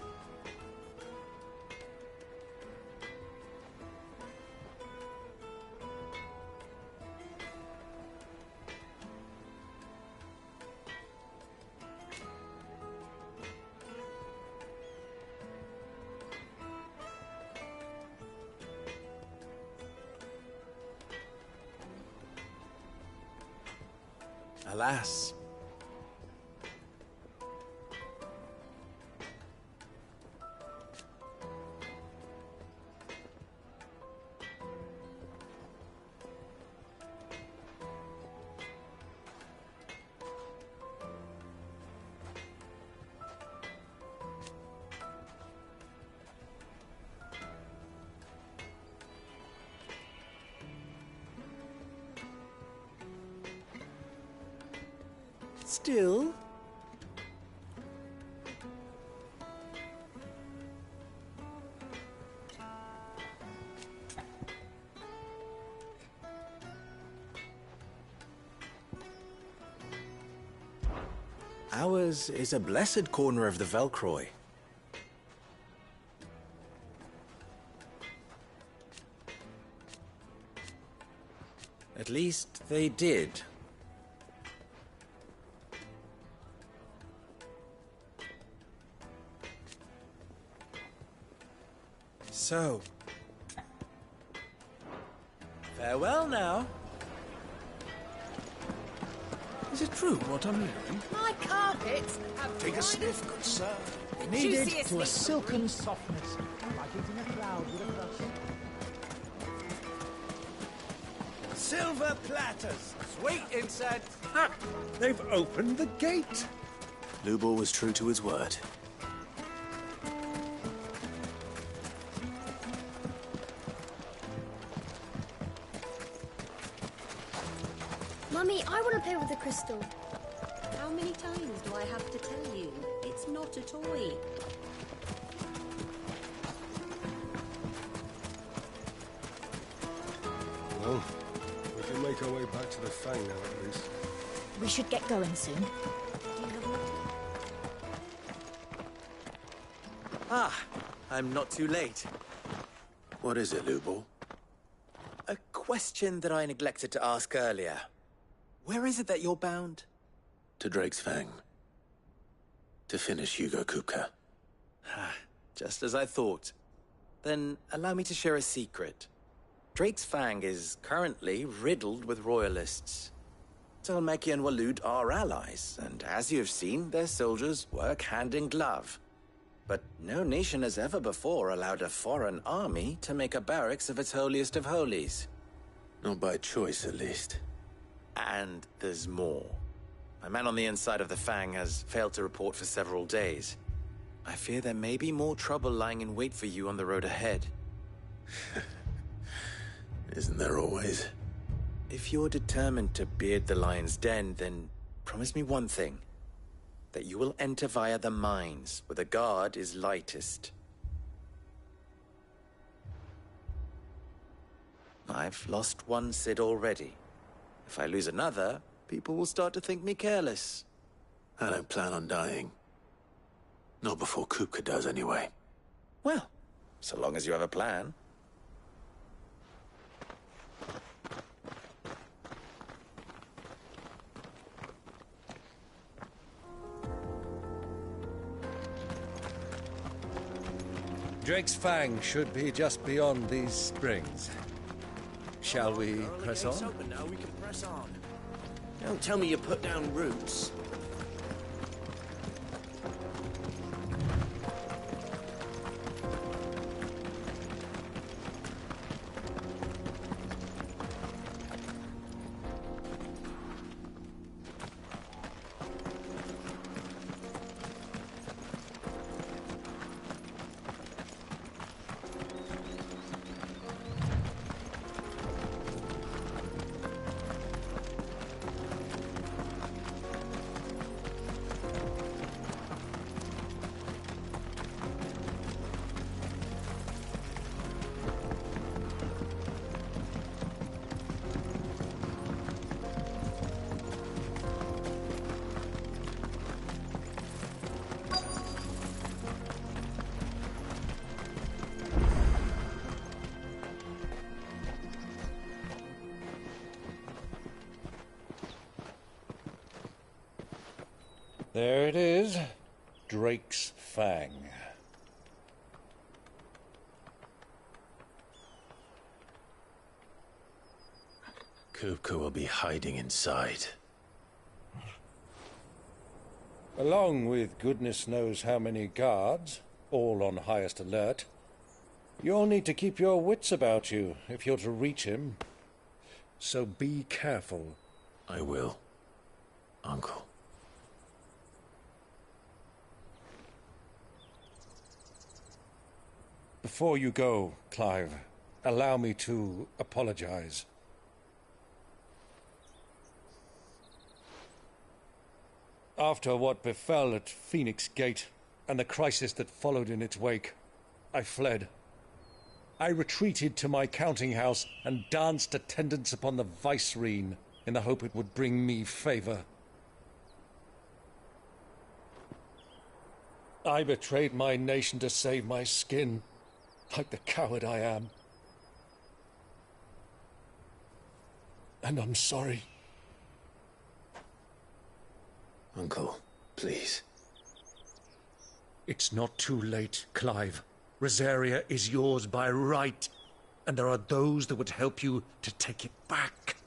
Alas. Still... Ours is a blessed corner of the Velcroy. At least they did. So, farewell now. Is it true what I'm hearing? My carpets have Take a sniff, good sir. Needed to a silken softness, like eating a cloud with a brush. Silver platters, sweet incense. Ha! They've opened the gate. Lubo was true to his word. Mummy, I want to play with the crystal. How many times do I have to tell you? It's not a toy. Well, we can make our way back to the Fang now, at least. We should get going soon. Ah, I'm not too late. What is it, Lubor? A question that I neglected to ask earlier. Where is it that you're bound? To Drake's Fang. To finish Hugo Kupka. Just as I thought. Then allow me to share a secret. Drake's Fang is currently riddled with royalists. Talmeki and Waloed are allies, and as you have seen, their soldiers work hand in glove. But no nation has ever before allowed a foreign army to make a barracks of its holiest of holies. Not by choice, at least. And there's more. My man on the inside of the Fang has failed to report for several days. I fear there may be more trouble lying in wait for you on the road ahead. Isn't there always? If you're determined to beard the lion's den, then promise me one thing. That you will enter via the mines, where the guard is lightest. I've lost one Cid already. If I lose another, people will start to think me careless. I don't plan on dying. Not before Kupka does, anyway. Well, so long as you have a plan. Drake's Fang should be just beyond these springs. Shall we press on? Open now, we can press on. Don't tell me you put down roots. There it is. Drake's Fang. Kupka will be hiding inside. Along with goodness knows how many guards, all on highest alert. You'll need to keep your wits about you if you're to reach him. So be careful. I will, Uncle. Before you go, Clive, allow me to apologize. After what befell at Phoenix Gate and the crisis that followed in its wake, I fled. I retreated to my counting house and danced attendance upon the vicereine in the hope it would bring me favor. I betrayed my nation to save my skin, like the coward I am. And I'm sorry. Uncle, please. It's not too late, Clive. Rosaria is yours by right, and there are those that would help you to take it back.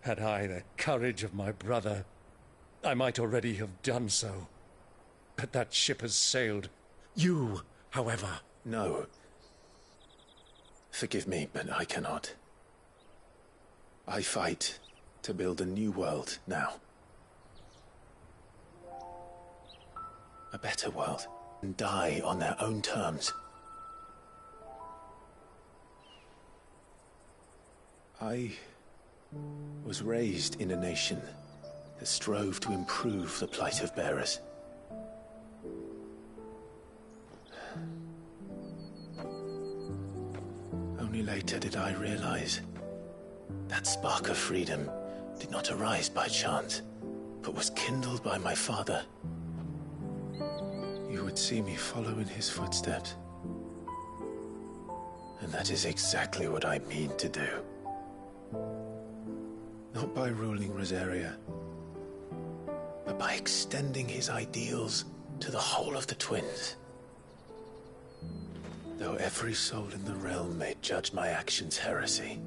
Had I the courage of my brother, I might already have done so. But that ship has sailed. You, however... No. Forgive me, but I cannot. I fight to build a new world now. A better world. And die on their own terms. I was raised in a nation that strove to improve the plight of bearers. Only later did I realize that spark of freedom did not arise by chance, but was kindled by my father. You would see me follow in his footsteps. And that is exactly what I mean to do. Not by ruling Rosaria, but by extending his ideals to the whole of the twins. Though every soul in the realm may judge my actions heresy,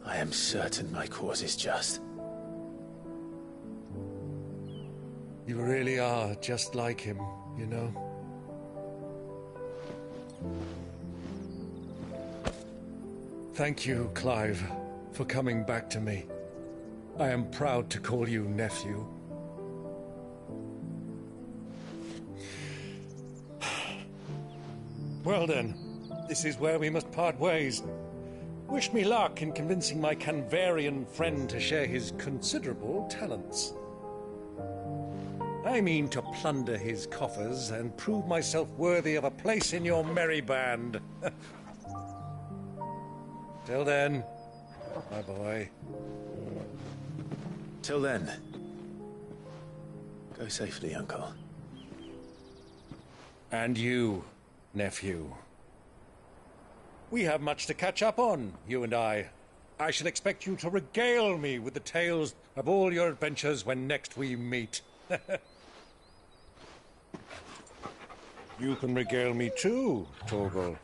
I am certain my cause is just. You really are just like him, you know? Thank you, Clive, for coming back to me. I am proud to call you nephew. Well then, this is where we must part ways. Wish me luck in convincing my Canvarian friend to share his considerable talents. I mean to plunder his coffers and prove myself worthy of a place in your merry band. Till then, my boy. Till then, go safely, Uncle. And you, nephew. We have much to catch up on, you and I. I shall expect you to regale me with the tales of all your adventures when next we meet. You can regale me too, Torgal.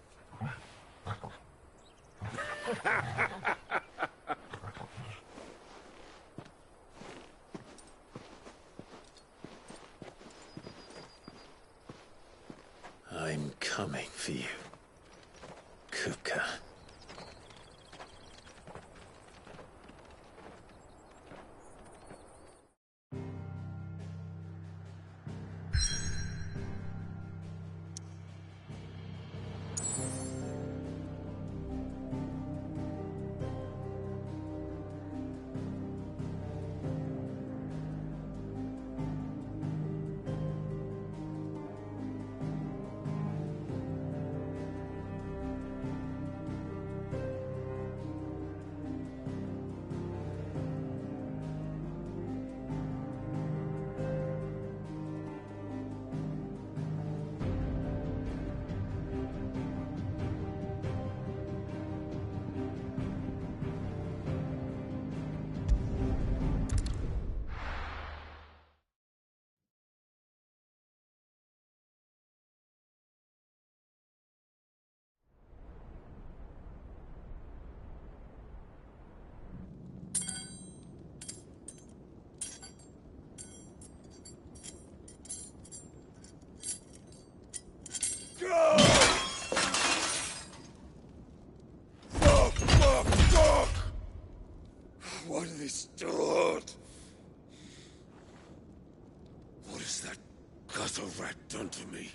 I'm coming for you, Kupka. What have they stored? What has that gutter rat done to me?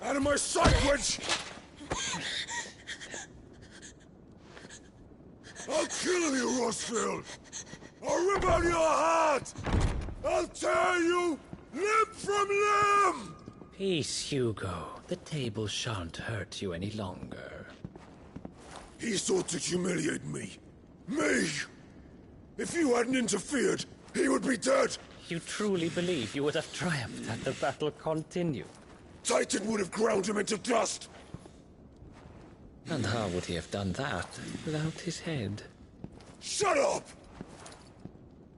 Out of my sight, witch! I'll kill you, Rossfield! I'll rip out your heart! I'll tear you limb from limb! Peace, Hugo. The table shan't hurt you any longer. He sought to humiliate me. Me! If you hadn't interfered, he would be dead! You truly believe you would have triumphed had the battle continued? Titan would have ground him into dust! And how would he have done that without his head? Shut up!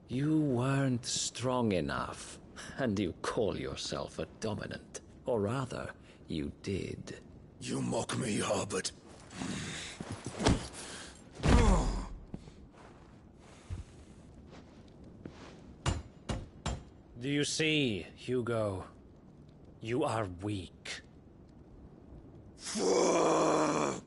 You weren't strong enough, and you call yourself a dominant. Or rather, you did. You mock me, Harbert. Do you see, Hugo? You are weak. Fuck!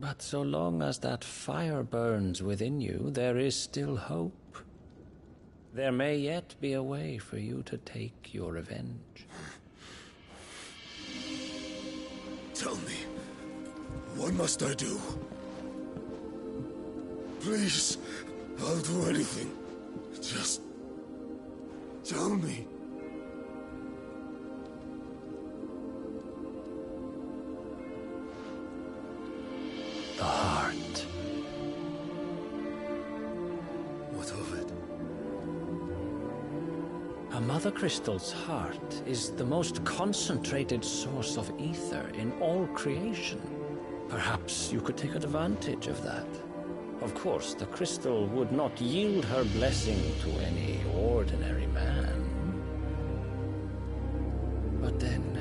But so long as that fire burns within you, there is still hope. There may yet be a way for you to take your revenge. Tell me, what must I do? Please, I'll do anything. Just tell me. The heart. What of it? A mother crystal's heart is the most concentrated source of ether in all creation. Perhaps you could take advantage of that. Of course, the crystal would not yield her blessing to any ordinary man. But then,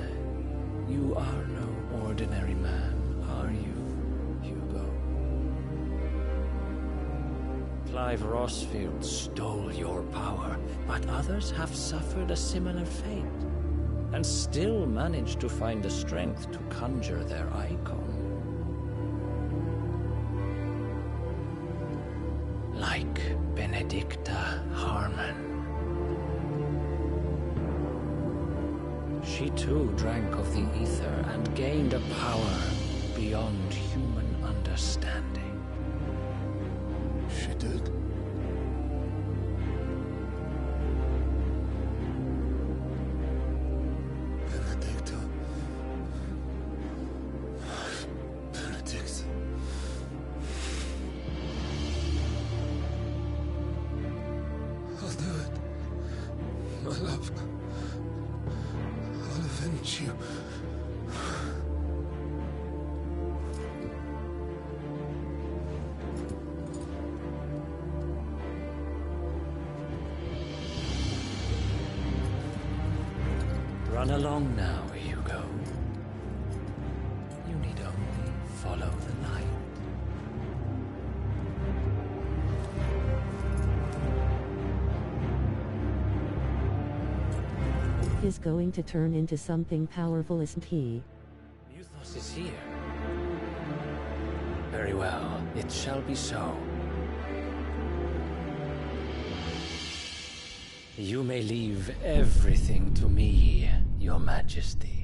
you are no ordinary man, are you, Hugo? Clive Rossfield stole your power, but others have suffered a similar fate, and still managed to find the strength to conjure their icon. Like Benedicta Harmon. She too drank of the ether and gained a power beyond human understanding. She did? Benedicta. Benedict. I'll do it. My love. I'll avenge you. Run along now, Hugo. You need only follow the light. Is going to turn into something powerful, isn't he? Muthos is here. Very well, it shall be so. You may leave everything to me, Your Majesty.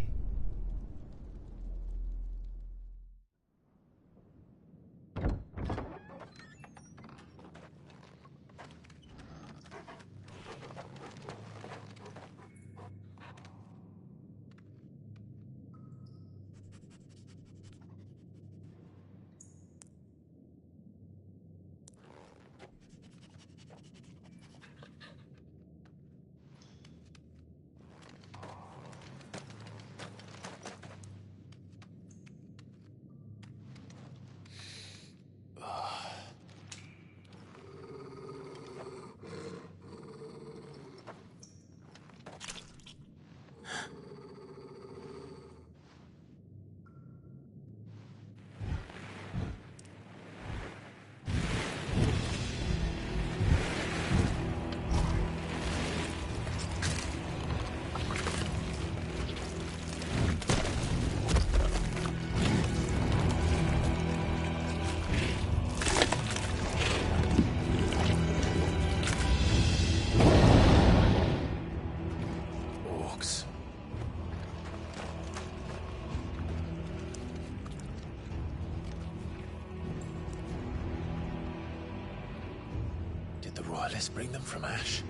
Let's bring them from Ash.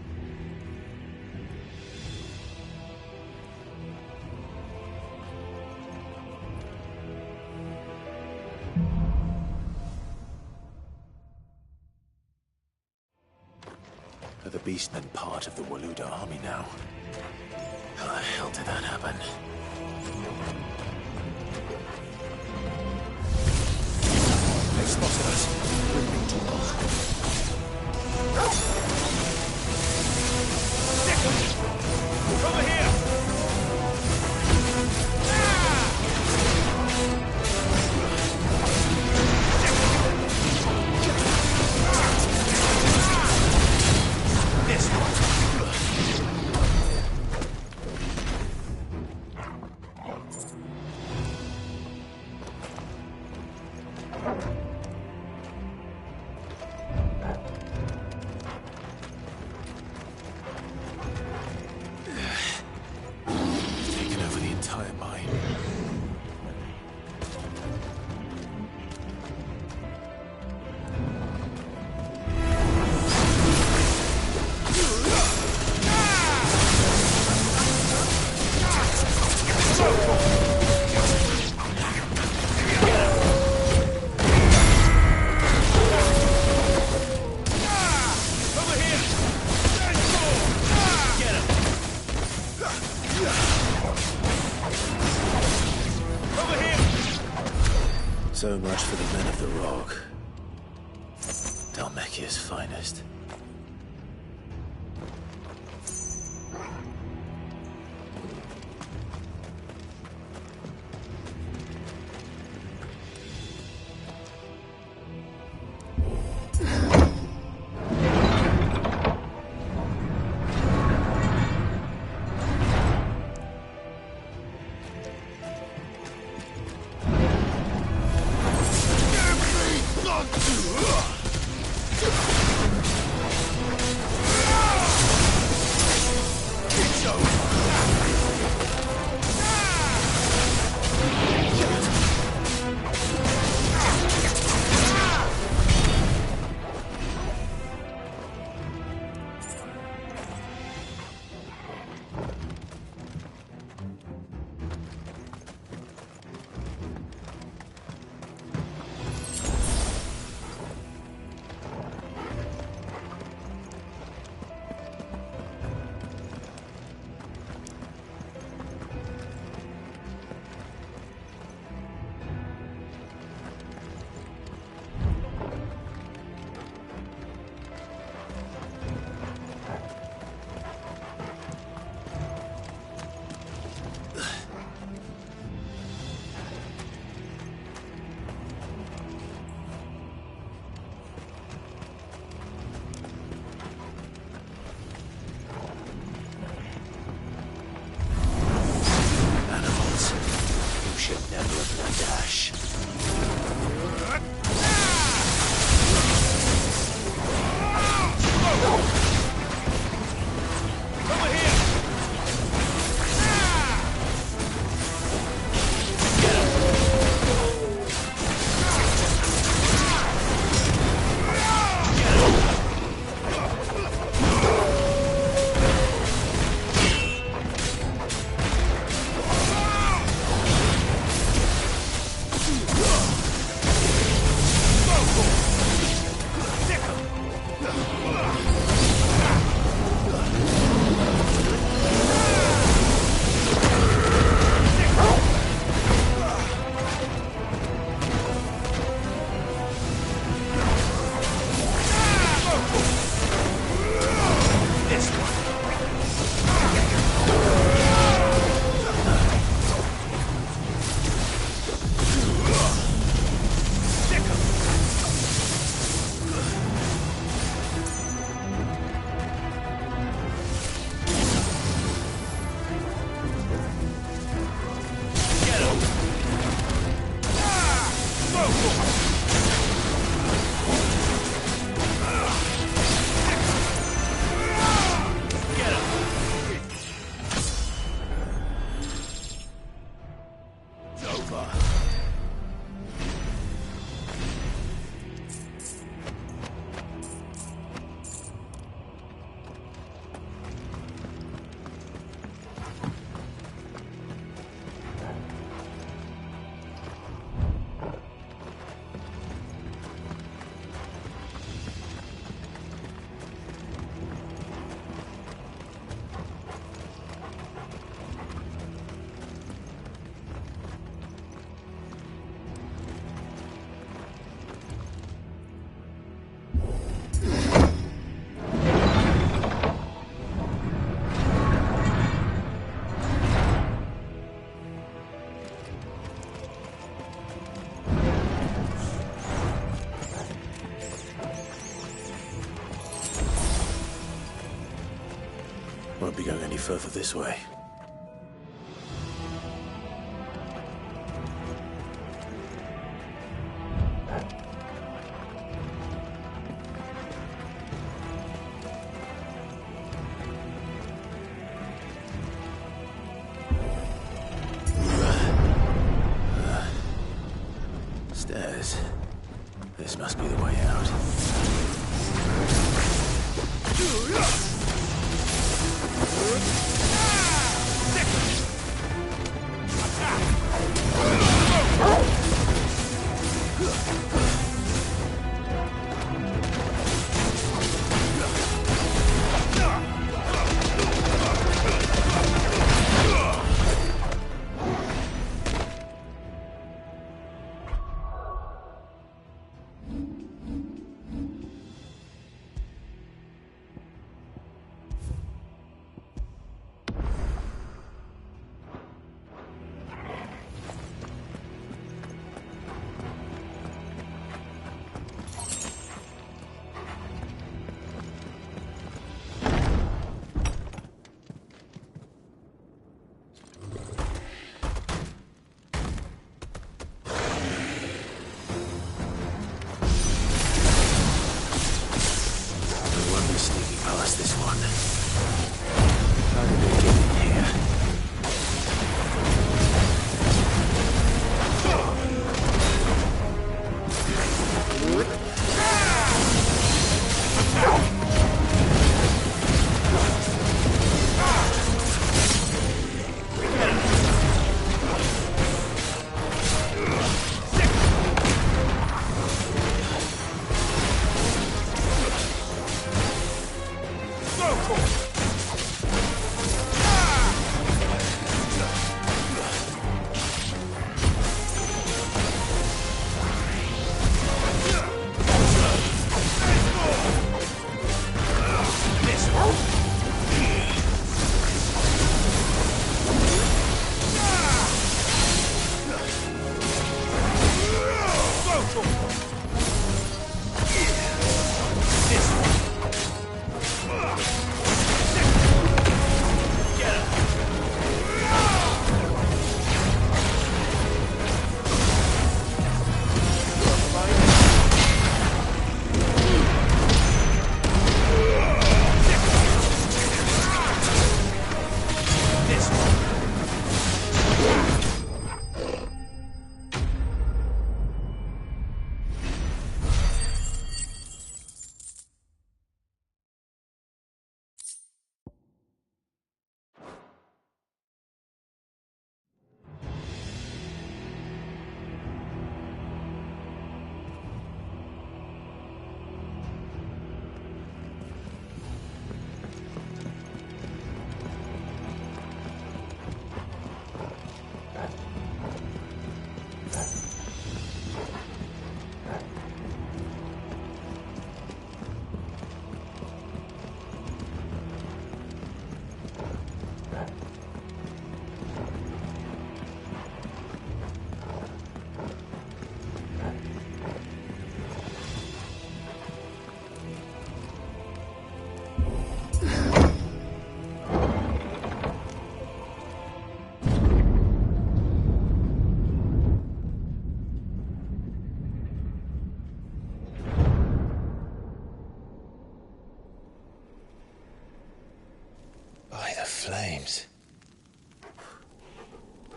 Are the Beastmen part of the Waluda army now? How the hell did that happen? They've spotted us. We've been too long. Over here! This one. So much for the men of the Rock. Dhalmekia's finest. Won't be going any further this way. Stairs. This must be the way out.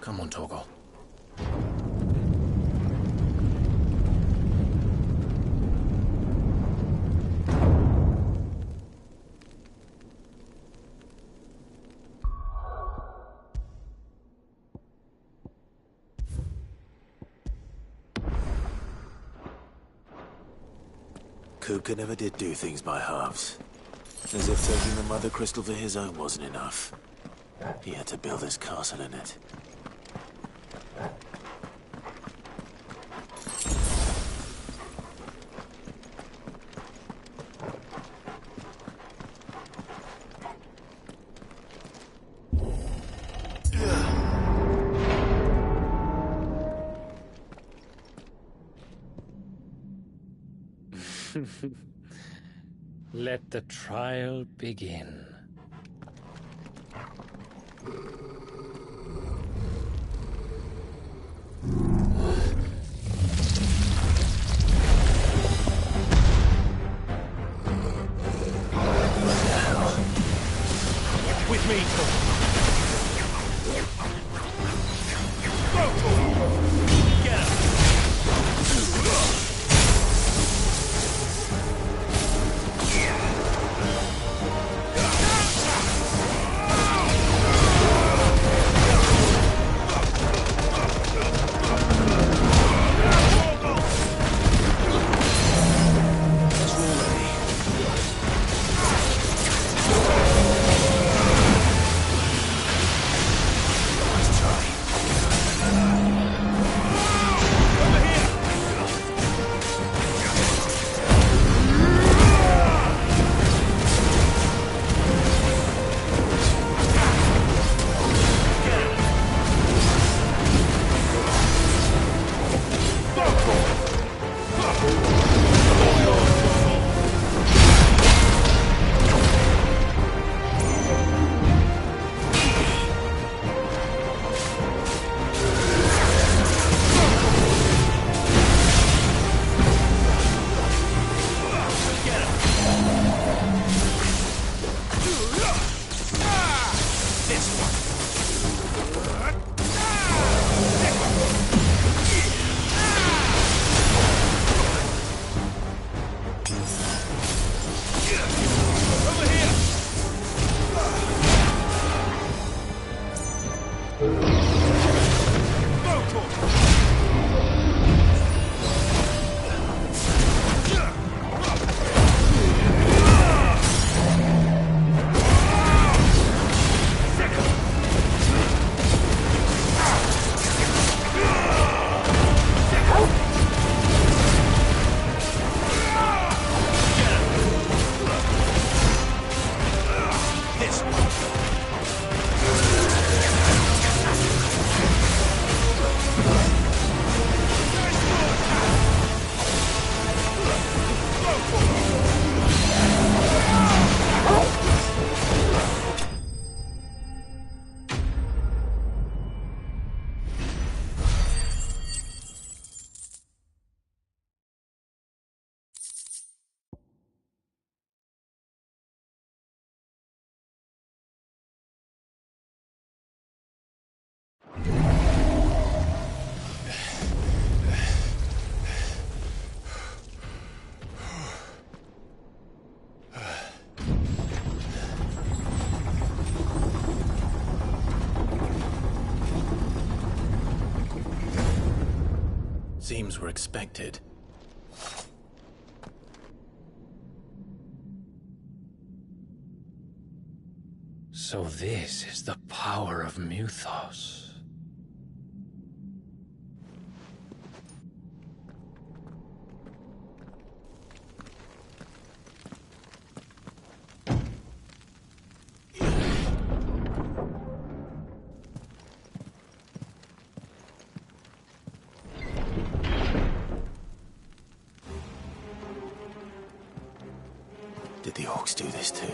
Come on, Torgal. Kupka never did do things by halves. As if taking the Mother Crystal for his own wasn't enough. He had to build his castle in it. Let the trial begin. With me, Get up! Seems were expected. So this is the power of Muthos. Did the orcs do this too?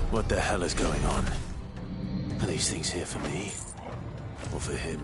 What the hell is going on? Are these things here for me? Or for him?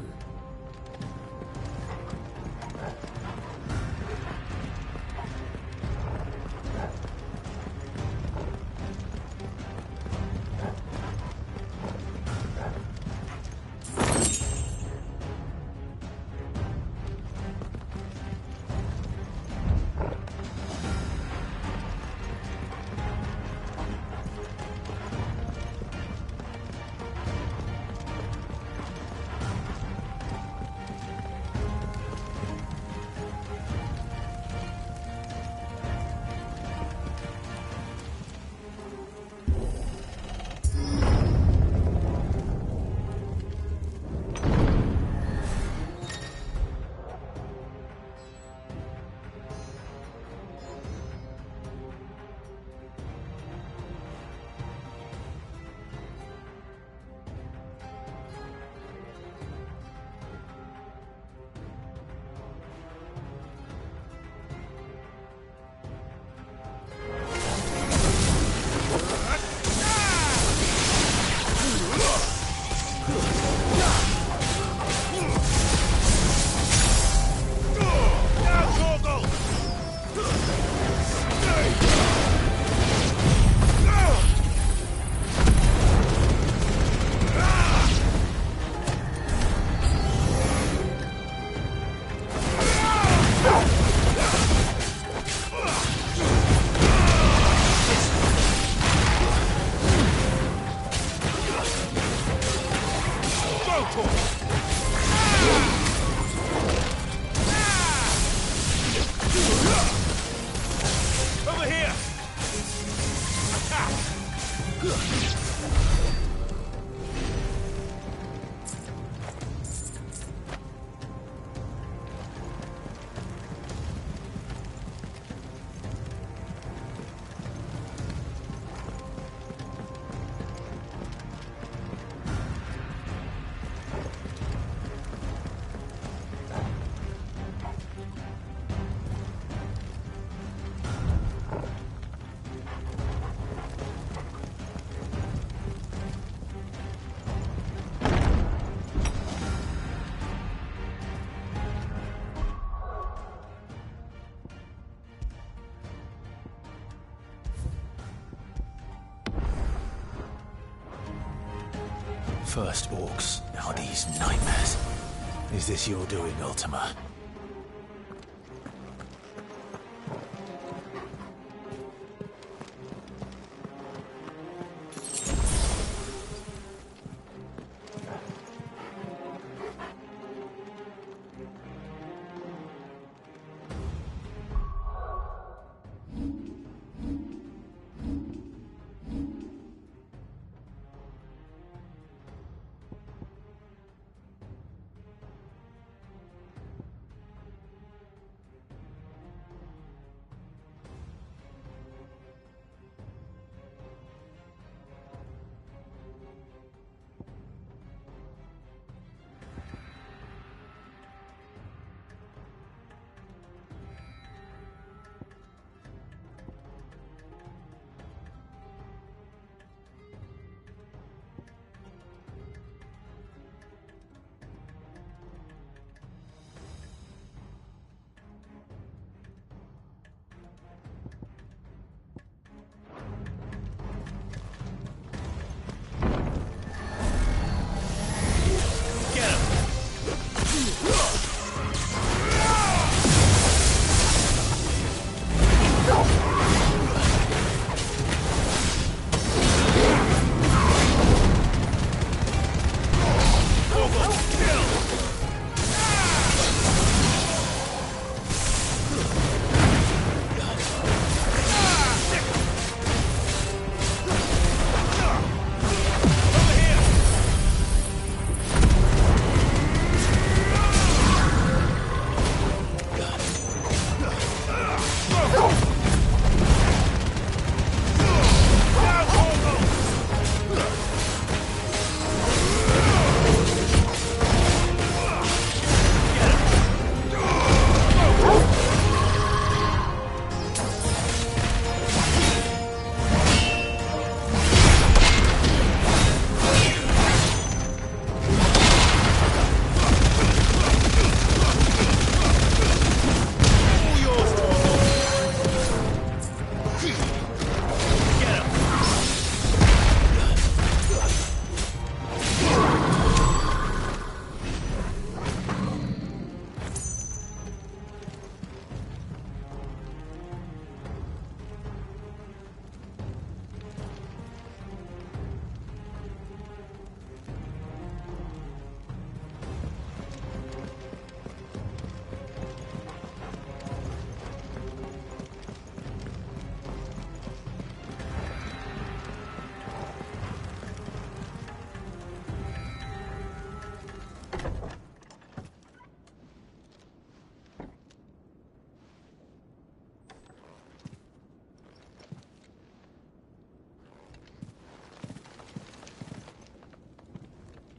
Over here! First orcs, now these nightmares. Is this your doing, Ultima?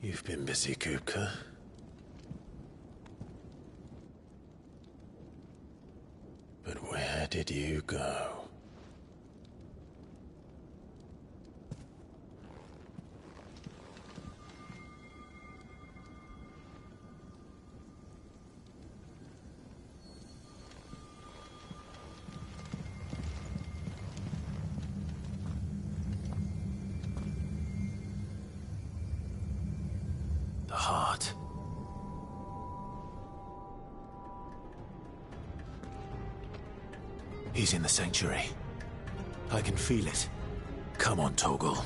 You've been busy, Kupka. But where did you go? The heart. He's in the sanctuary. I can feel it. Come on, Toggle.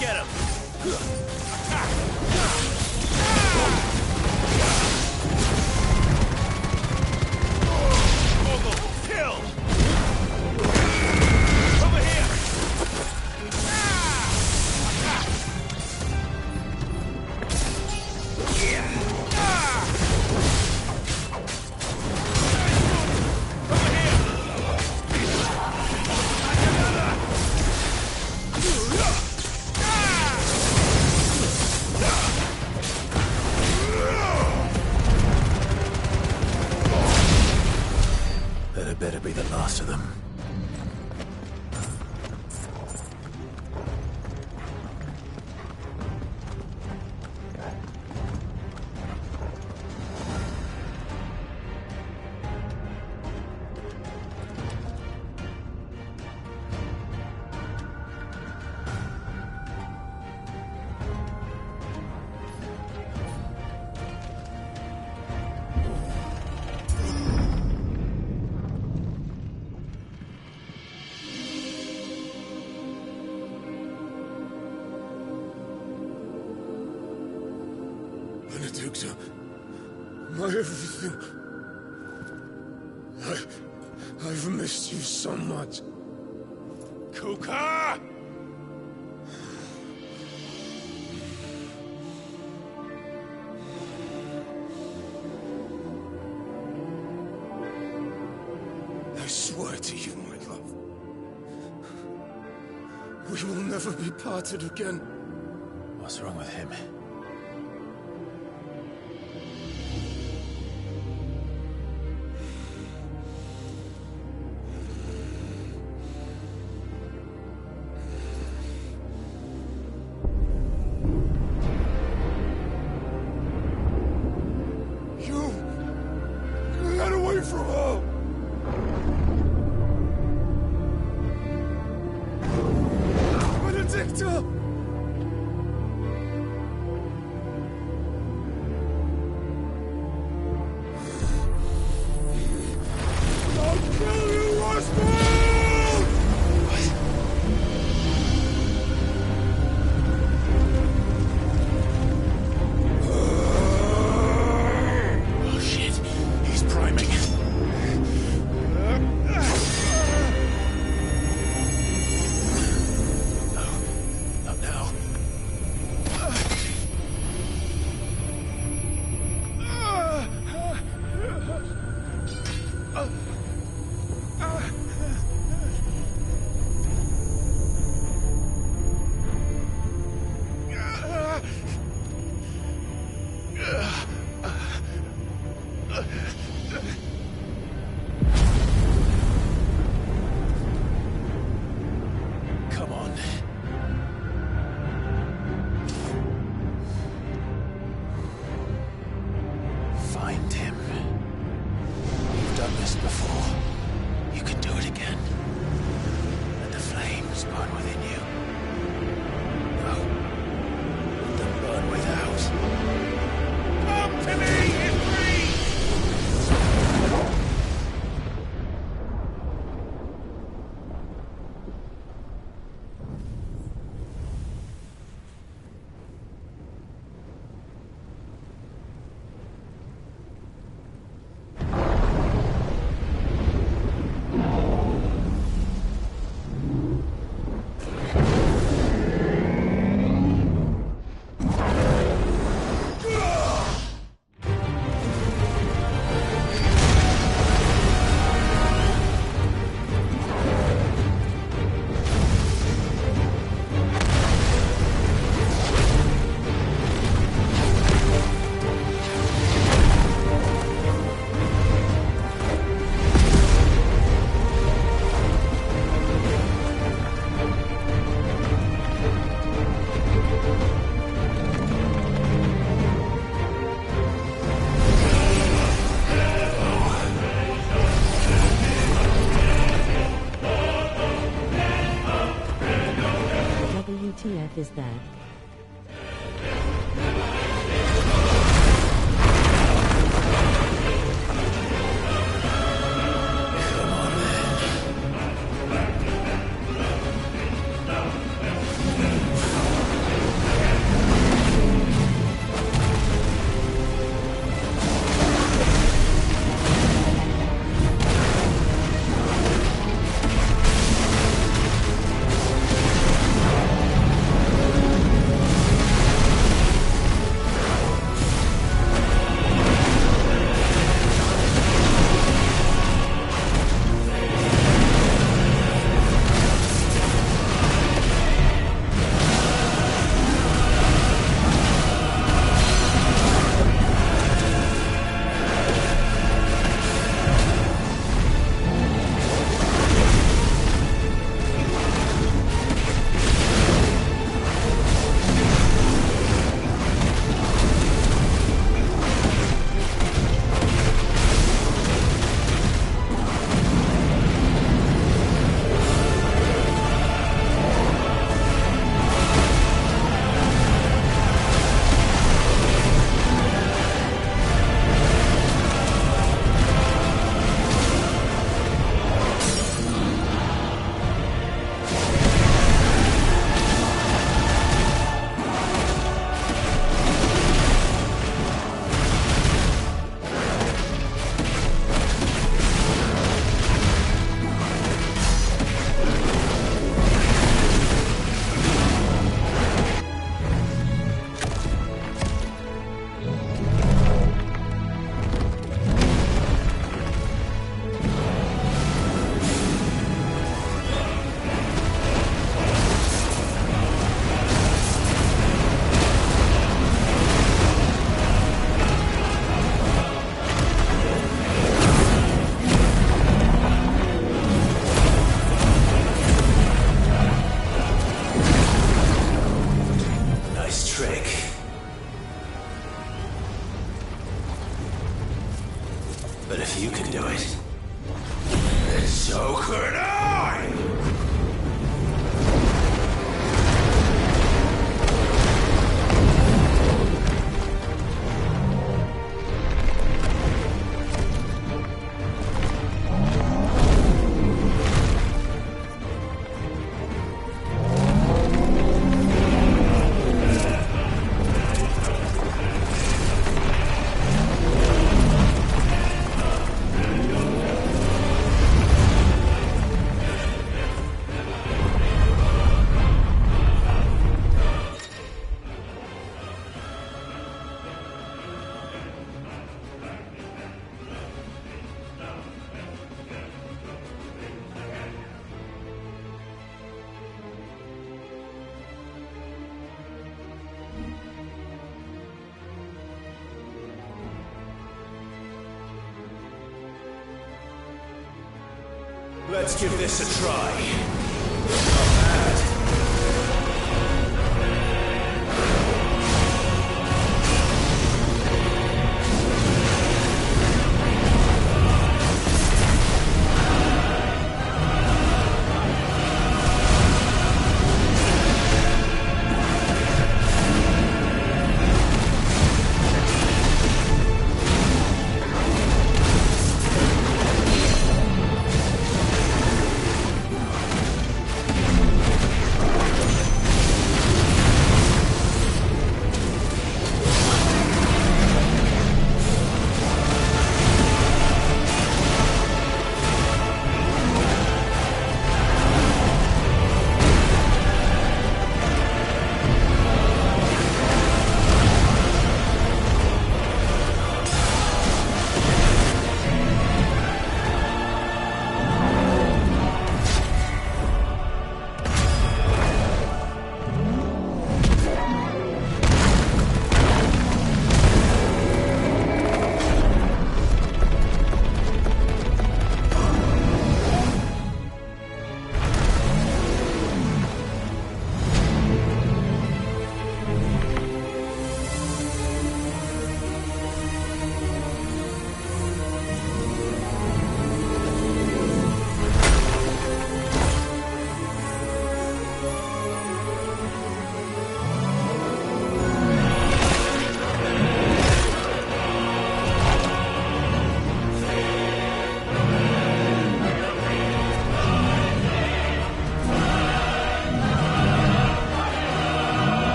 Get him! Kill! Over here! That better be the last of them. Benedicta, my everything. I've missed you so much. Kuka! I swear to you, my love, we will never be parted again. What's wrong with him? from her! Benedicta! I'll kill you, Roscoe! Oh shit, he's priming. Not now. Come on. Find him. You've done this before. You can do it again. Let the flames burn within you. No. Let them burn without. Come to me, Ifrit! But if you can do it, then so could I! Let's give this a try. Not bad.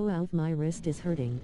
Oh, Alf, my wrist is hurting.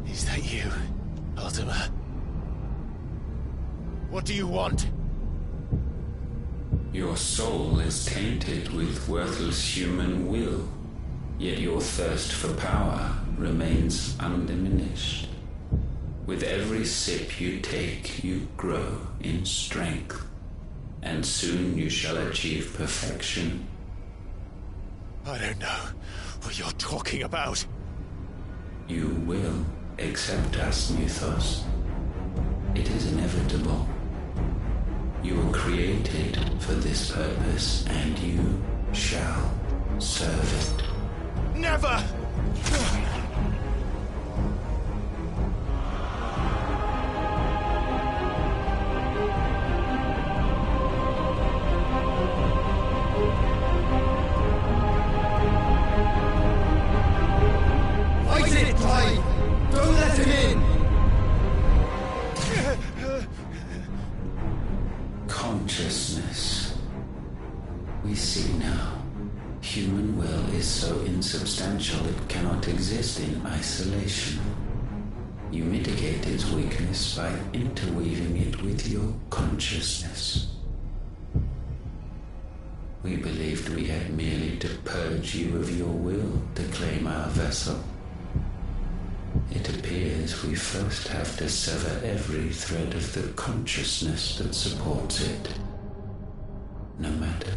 Is that you, Ultima? What do you want? Your soul is tainted with worthless human will, yet your thirst for power remains undiminished. With every sip you take, you grow in strength, and soon you shall achieve perfection. I don't know what you're talking about. You will accept us, Mythos. It is inevitable. You were created for this purpose, and you shall serve it. Never! Fight it, Clive! Don't let him in! Consciousness. We see now. Human will is so insubstantial it cannot exist in isolation. You mitigate its weakness by interweaving it with your consciousness. We believed we had merely to purge you of your will to claim our vessel. It appears we first have to sever every thread of the consciousness that supports it. No matter.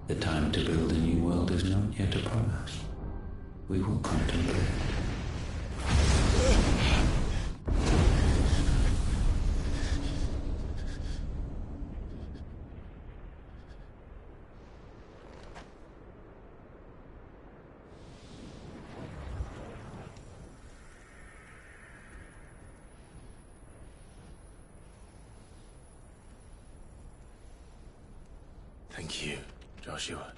The time to build a new world is not yet upon us. We will contemplate. Thank you, Joshua.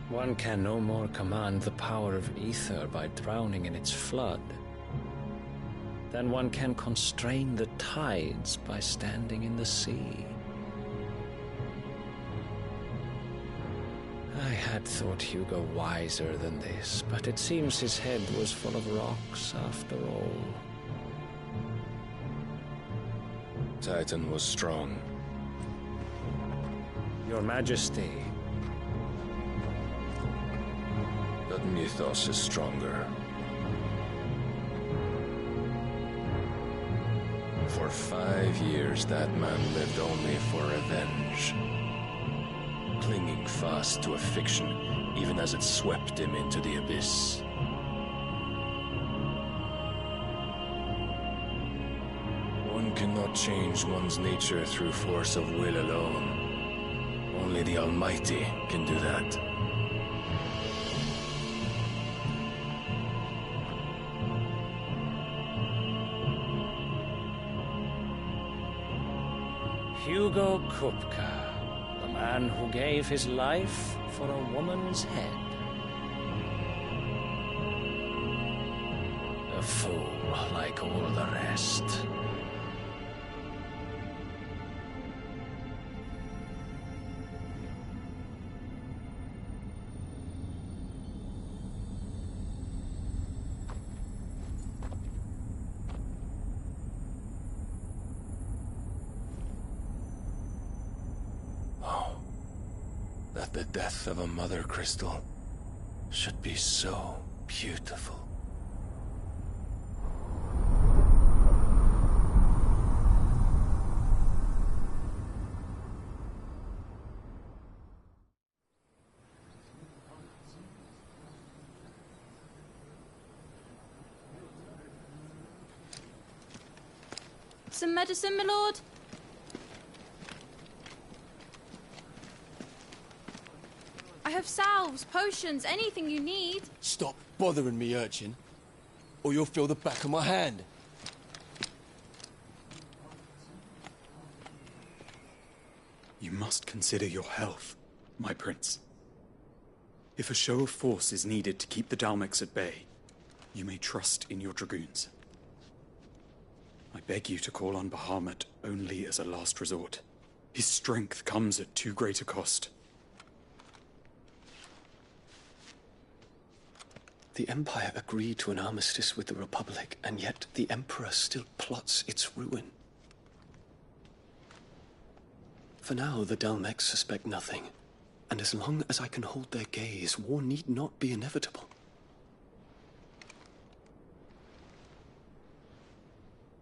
One can no more command the power of ether by drowning in its flood than one can constrain the tides by standing in the sea. I had thought Hugo wiser than this, but it seems his head was full of rocks after all. Titan was strong. Your Majesty. But Mythos is stronger. For 5 years, that man lived only for revenge. Clinging fast to a fiction, even as it swept him into the abyss. One cannot change one's nature through force of will alone. Only the Almighty can do that. Hugo Kupka, the man who gave his life for a woman's head. A fool like all the rest. the death of a mother crystal should be so beautiful. Some medicine, my lord? I have salves, potions, anything you need. Stop bothering me, urchin, or you'll feel the back of my hand. You must consider your health, my prince. If a show of force is needed to keep the Dalmex at bay, you may trust in your dragoons. I beg you to call on Bahamut only as a last resort. His strength comes at too great a cost. The Empire agreed to an armistice with the Republic, and yet the Emperor still plots its ruin. For now, the Dalmex suspect nothing, and as long as I can hold their gaze, war need not be inevitable.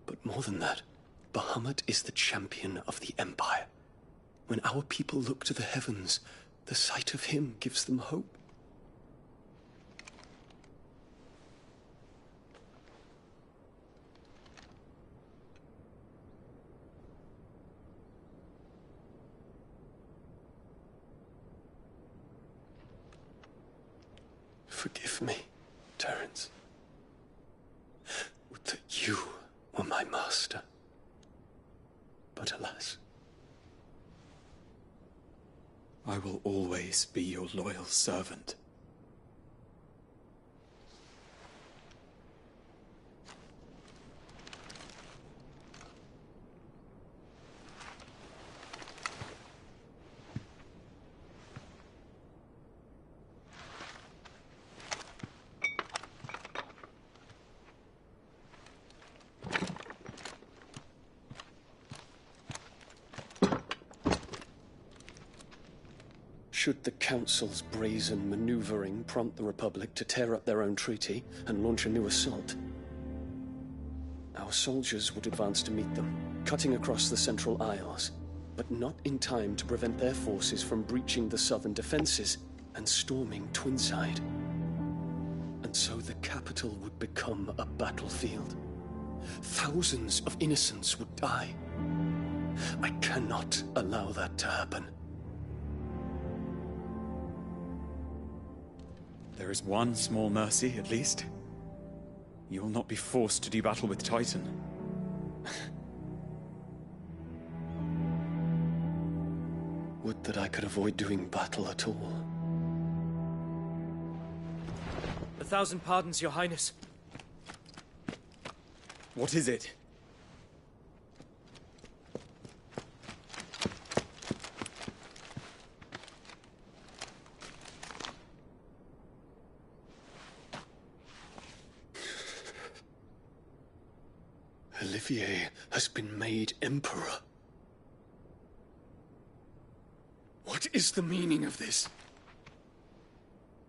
But more than that, Bahamut is the champion of the Empire. When our people look to the heavens, the sight of him gives them hope. Forgive me, Terence. Would that you were my master. But alas. I will always be your loyal servant. Should the Council's brazen maneuvering prompt the Republic to tear up their own treaty and launch a new assault, our soldiers would advance to meet them, cutting across the Central Isles, but not in time to prevent their forces from breaching the southern defenses and storming Twinside. And so the capital would become a battlefield. Thousands of innocents would die. I cannot allow that to happen. There is one small mercy, at least. You will not be forced to do battle with Titan. Would that I could avoid doing battle at all. 1,000 pardons, Your Highness. What is it? Olivier has been made Emperor. What is the meaning of this?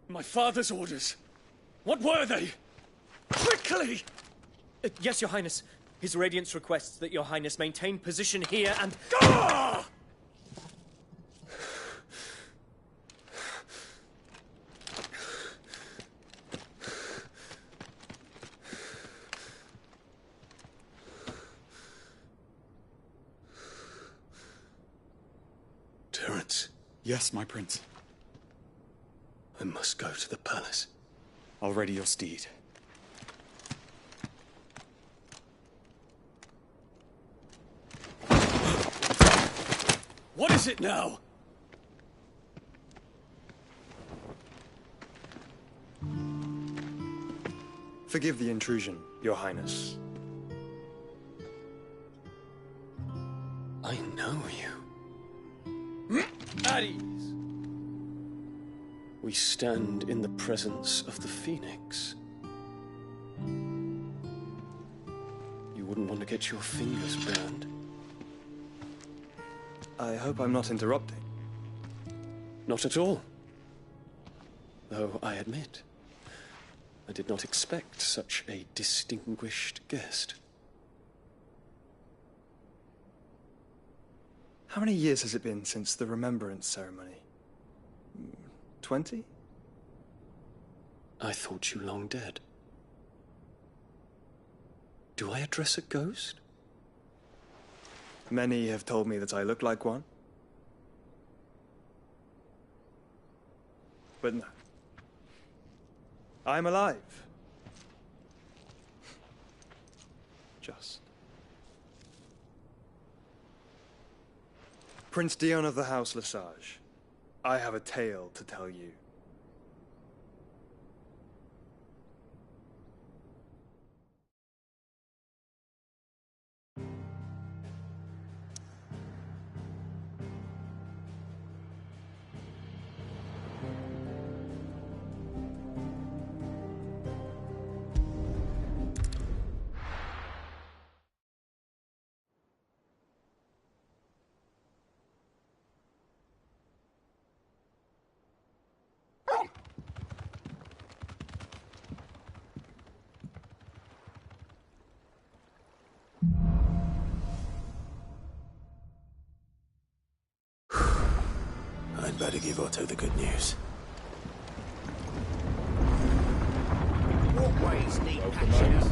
My father's orders. What were they? Quickly! Yes, Your Highness. His Radiance requests that Your Highness maintain position here and... Ah! Terence. Yes, my prince. I must go to the palace. I'll ready your steed. What is it now? Forgive the intrusion, Your Highness. I know you. At ease. We stand in the presence of the Phoenix. You wouldn't want to get your fingers burned. I hope I'm not interrupting. Not at all. Though I admit, I did not expect such a distinguished guest. How many years has it been since the remembrance ceremony? 20? I thought you long dead. Do I address a ghost? Many have told me that I look like one. But no. I'm alive. Just. Prince Dion of the House Lesage, I have a tale to tell you. I'd better give Otto the good news. Walkways need patching up.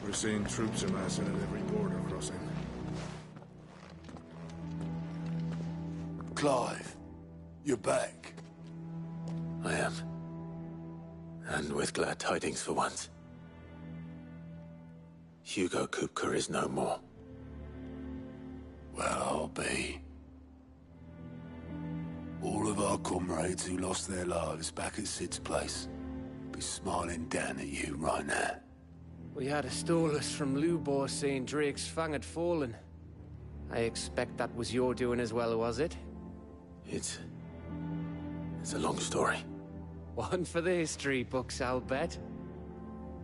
We're seeing troops amassing at every border crossing. Clive, you're back. I am. And with glad tidings for once. Hugo Kupka is no more. Well, I'll be. All of our comrades who lost their lives back at Sid's place be smiling down at you right now. We had a stolus from Lubor saying Drake's fang had fallen. I expect that was your doing as well, was it? It's a long story. One for the history books, I'll bet.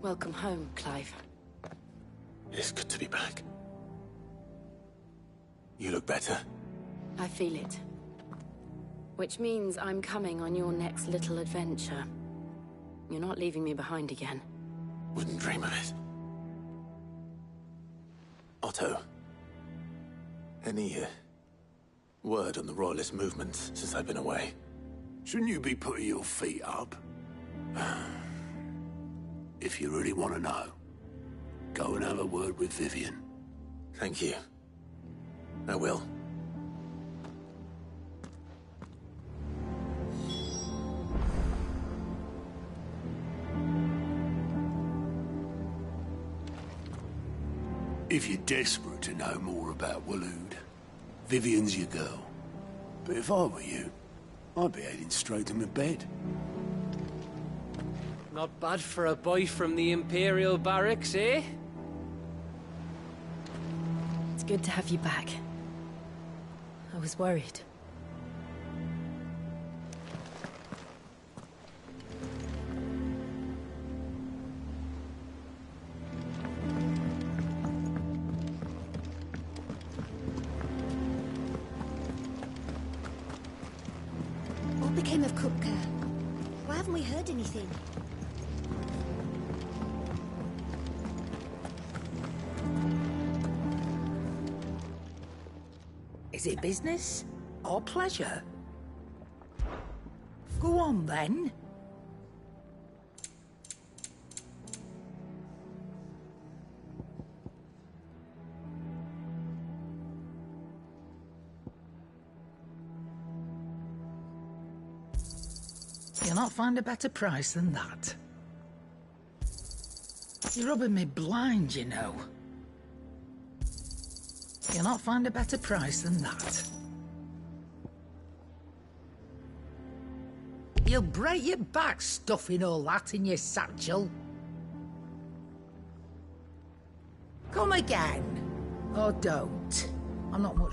Welcome home, Clive. It's good to be back. You look better. I feel it. Which means I'm coming on your next little adventure. You're not leaving me behind again. Wouldn't dream of it. Otto, any word on the Royalist movement since I've been away? Shouldn't you be putting your feet up? If you really want to know, go and have a word with Vivian. Thank you. I will. If you're desperate to know more about Waloed, Vivian's your girl. But if I were you, I'd be heading straight to my bed. Not bad for a boy from the Imperial Barracks, eh? It's good to have you back. I was worried. What became of Kupka? Why haven't we heard anything? Is it business or pleasure? Go on then. You'll not find a better price than that. You're rubbing me blind, you know. You'll not find a better price than that. You'll break your back stuffing all that in your satchel. Come again. Or don't. I'm not much...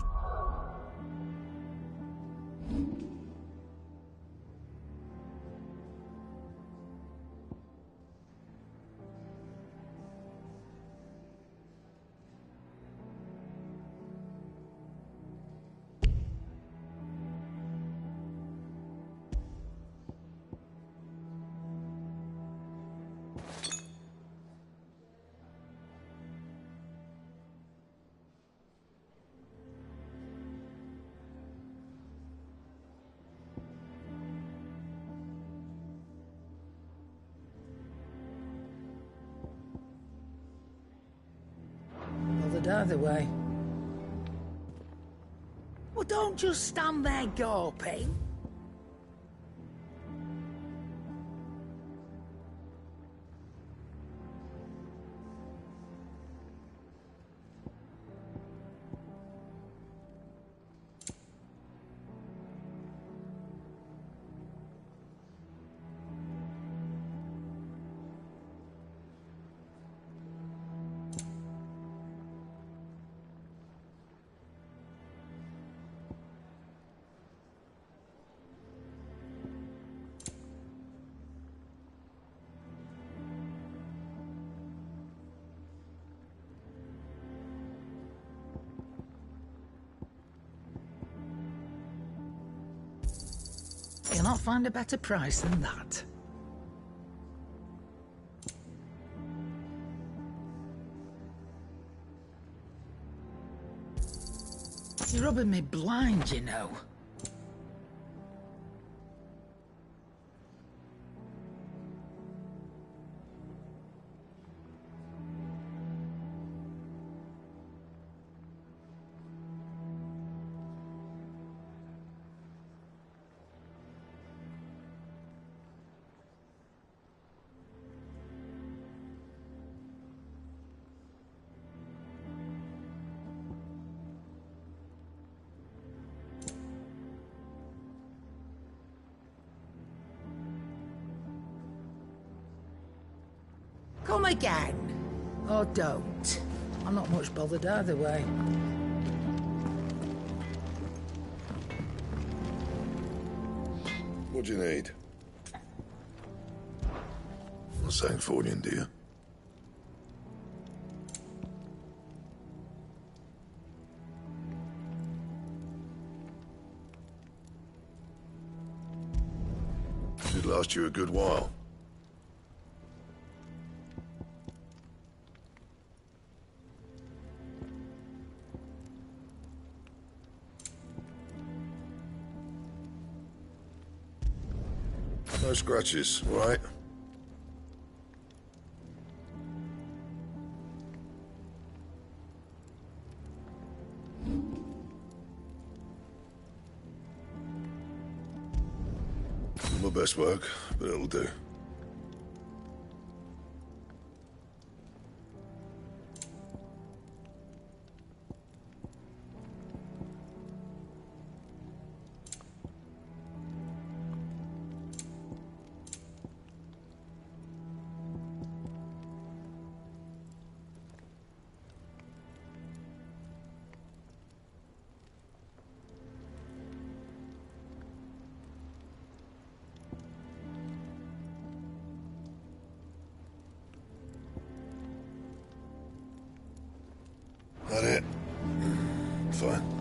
Either way. Well, don't just stand there gawping. You'll not find a better price than that. You're rubbing me blind, you know. Come again. Or don't. I'm not much bothered either way. What do you need? Not Sancfordian, do you? Should last you a good while. No scratches, all right? my best work, but it'll do. That it? Fine.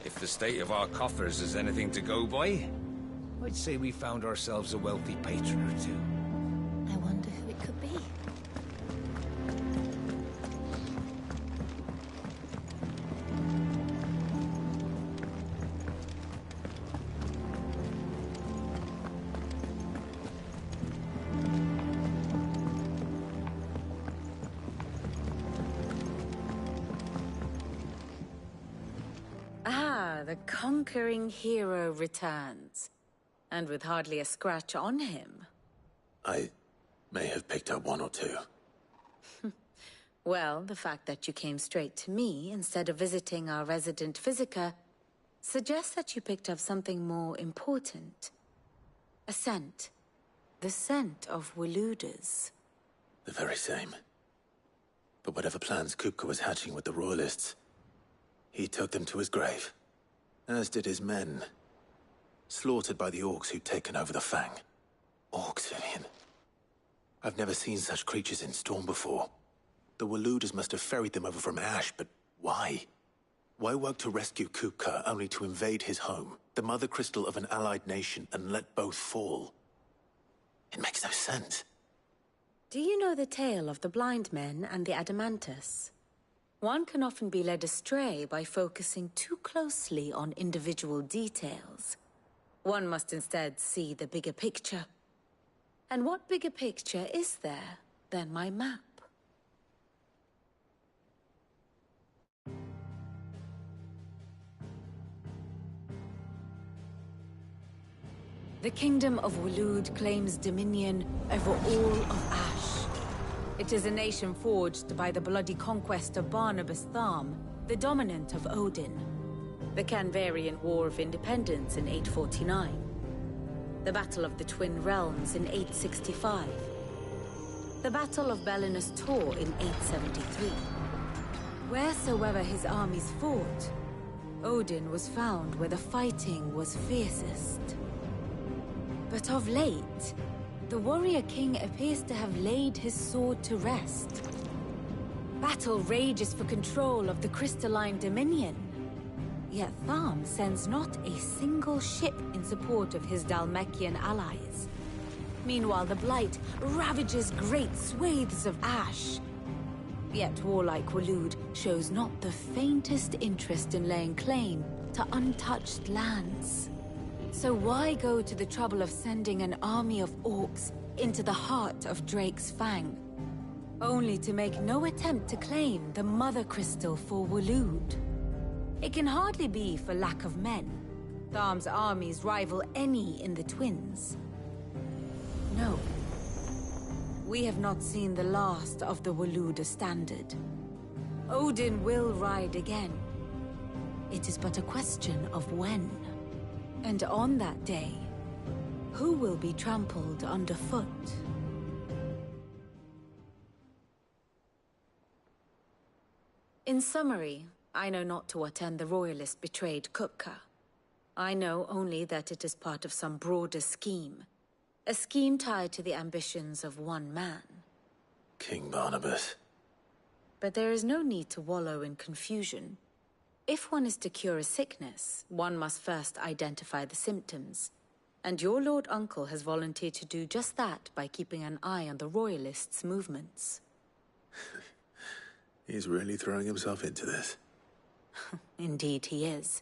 If the state of our coffers is anything to go by, I'd say we found ourselves a wealthy patron or two. I wonder who it could be. the conquering hero returns. And with hardly a scratch on him. I may have picked up one or two. Well, the fact that you came straight to me instead of visiting our resident physiker suggests that you picked up something more important. A scent. The scent of Walooders. The very same. But whatever plans Kupka was hatching with the Royalists, he took them to his grave. As did his men. Slaughtered by the orcs who'd taken over the Fang. Orcs, Vivian. I've never seen such creatures in Storm before. The Walooders must have ferried them over from Ash, but why? Why work to rescue Kupka only to invade his home, the mother crystal of an allied nation, and let both fall? It makes no sense. Do you know the tale of the blind men and the Adamantus? One can often be led astray by focusing too closely on individual details. One must instead see the bigger picture. And what bigger picture is there than my map? The Kingdom of Walood claims dominion over all of Ash. It is a nation forged by the bloody conquest of Barnabas Tharm, the dominant of Odin. The Canvarian War of Independence in 849. The Battle of the Twin Realms in 865. The Battle of Belinus Tor in 873. Wheresoever his armies fought, Odin was found where the fighting was fiercest. But of late, the warrior king appears to have laid his sword to rest. Battle rages for control of the crystalline dominion. Yet Tharm sends not a single ship in support of his Dhalmekian allies. Meanwhile, the Blight ravages great swathes of Ash. Yet warlike Walood shows not the faintest interest in laying claim to untouched lands. So why go to the trouble of sending an army of orcs into the heart of Drake's Fang, only to make no attempt to claim the Mother Crystal for Walood? It can hardly be for lack of men. Tharm's armies rival any in the Twins. No. We have not seen the last of the Walooder standard. Odin will ride again. It is but a question of when. And on that day, who will be trampled underfoot? In summary, I know not to what end the Royalists betrayed Kupka. I know only that it is part of some broader scheme. A scheme tied to the ambitions of one man. King Barnabas. But there is no need to wallow in confusion. If one is to cure a sickness, one must first identify the symptoms. And your Lord Uncle has volunteered to do just that by keeping an eye on the Royalists' movements. He's really throwing himself into this. Indeed he is.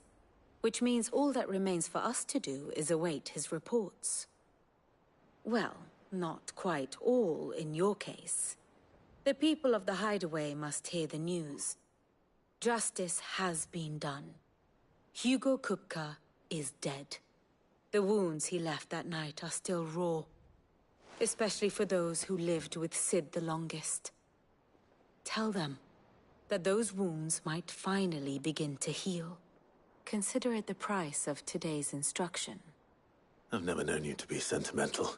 Which means all that remains for us to do is await his reports. Well, not quite all in your case. The people of the Hideaway must hear the news. Justice has been done. Hugo Kupka is dead. The wounds he left that night are still raw. Especially for those who lived with Sid the longest. Tell them that those wounds might finally begin to heal. Consider it the price of today's instruction. I've never known you to be sentimental.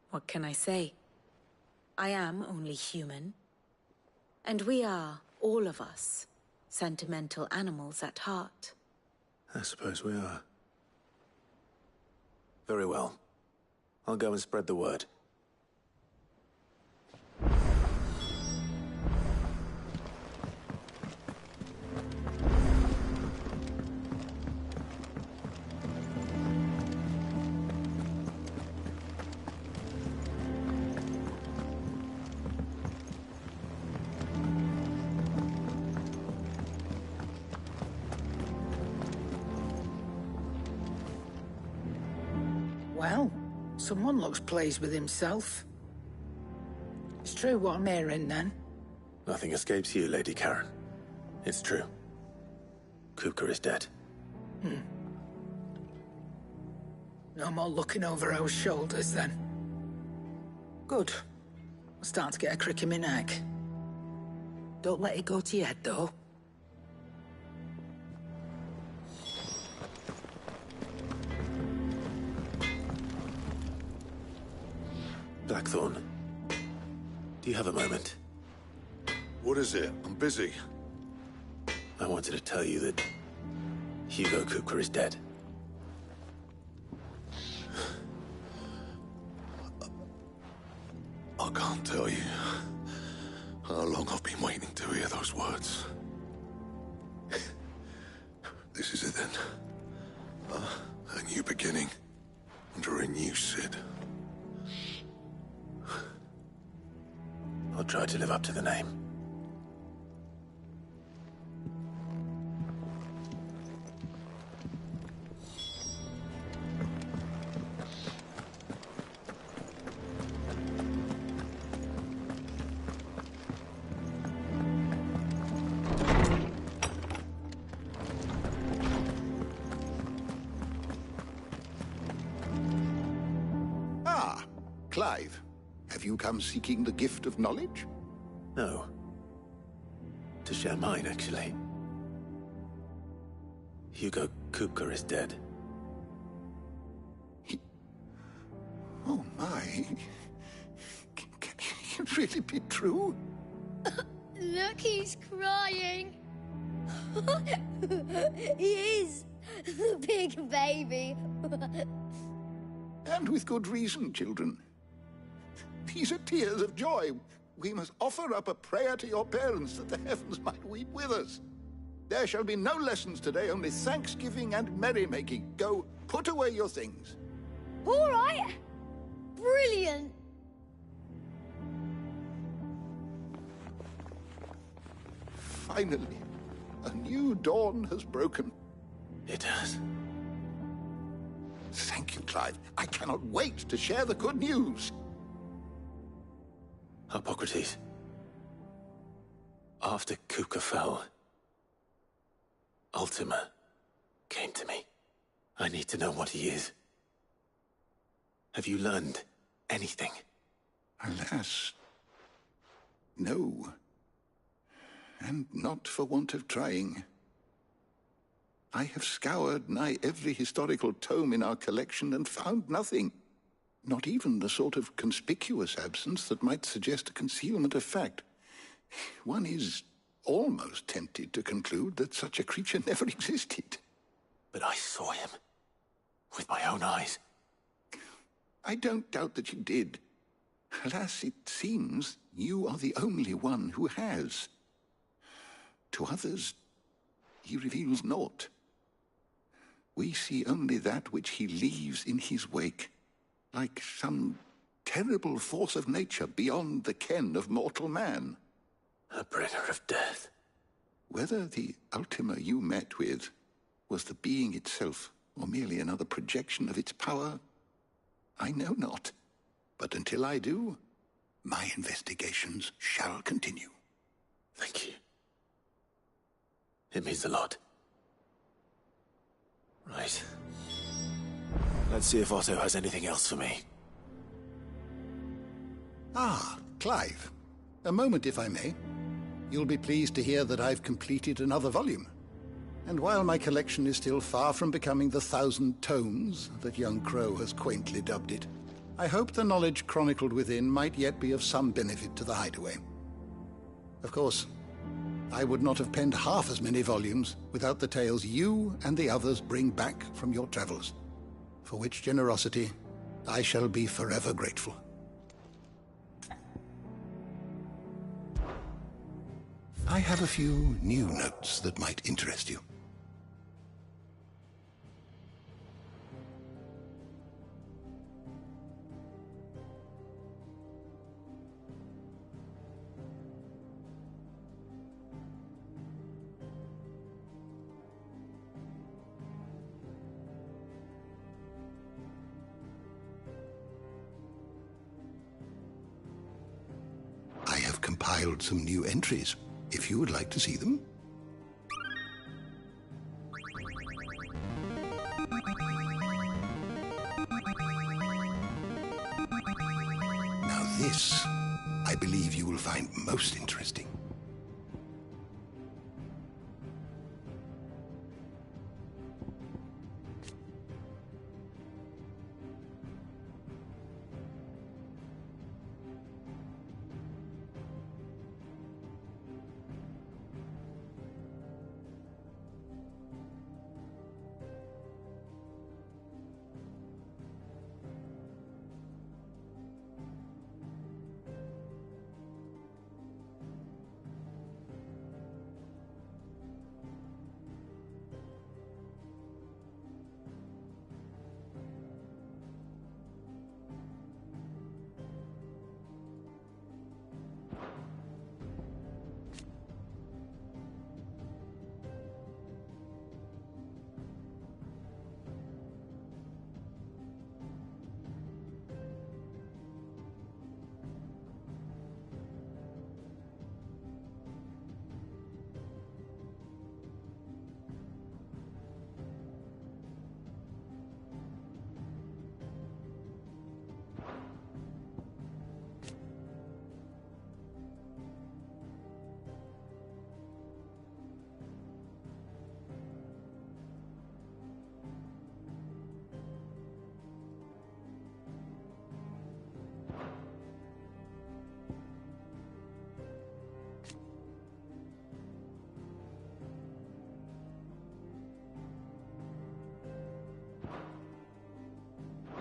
What can I say? I am only human. And we are, all of us, sentimental animals at heart. I suppose we are. Very well. I'll go and spread the word. Well, someone looks pleased with himself. It's true what I'm hearing, then. Nothing escapes you, Lady Karen. It's true. Kupka is dead. No more looking over our shoulders, then. Good. I'm starting to get a crick in my neck. Don't let it go to your head, though. Blackthorn, do you have a moment? What is it? I'm busy. I wanted to tell you that Hugo Kupka is dead. I can't tell you how long I've been waiting to hear those words. This is it then. A new beginning under a new Cid. I'll try to live up to the name. Clive, have you come seeking the gift of knowledge? No. To share mine, actually. Hugo Kupka is dead. Oh my. Can it really be true? Look, he's crying. He is. The big baby. And with good reason, children. These are tears of joy. We must offer up a prayer to your parents that the heavens might weep with us. There shall be no lessons today, only thanksgiving and merrymaking. Go, put away your things. All right. Brilliant. Finally, a new dawn has broken. It has. Thank you, Clive. I cannot wait to share the good news. Hippocrates. After Kupka fell, Ultima came to me. I need to know what he is. Have you learned anything? Alas, no. And not for want of trying. I have scoured nigh every historical tome in our collection and found nothing. Not even the sort of conspicuous absence that might suggest a concealment of fact. One is almost tempted to conclude that such a creature never existed. But I saw him. With my own eyes. I don't doubt that you did. Alas, it seems you are the only one who has. To others, he reveals naught. We see only that which he leaves in his wake, like some terrible force of nature beyond the ken of mortal man. A bringer of death. Whether the Ultima you met with was the being itself, or merely another projection of its power, I know not. But until I do, my investigations shall continue. Thank you. It means a lot. Right. Let's see if Otto has anything else for me. Ah, Clive. A moment, if I may. You'll be pleased to hear that I've completed another volume. And while my collection is still far from becoming the 1,000 tomes that young Crow has quaintly dubbed it, I hope the knowledge chronicled within might yet be of some benefit to the Hideaway. Of course, I would not have penned half as many volumes without the tales you and the others bring back from your travels, for which generosity I shall be forever grateful. I have a few new notes that might interest you. I have compiled some new entries, if you would like to see them. This, I believe you will find most interesting.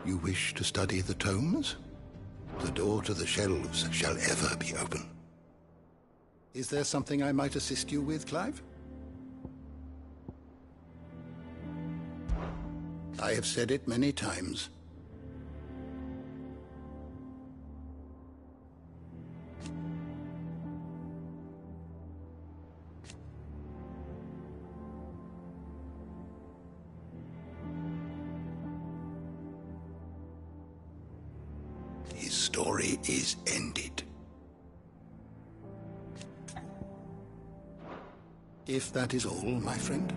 You wish to study the tomes? The door to the shelves shall ever be open. Is there something I might assist you with, Clive? I have said it many times. His story is ended. If that is all, my friend.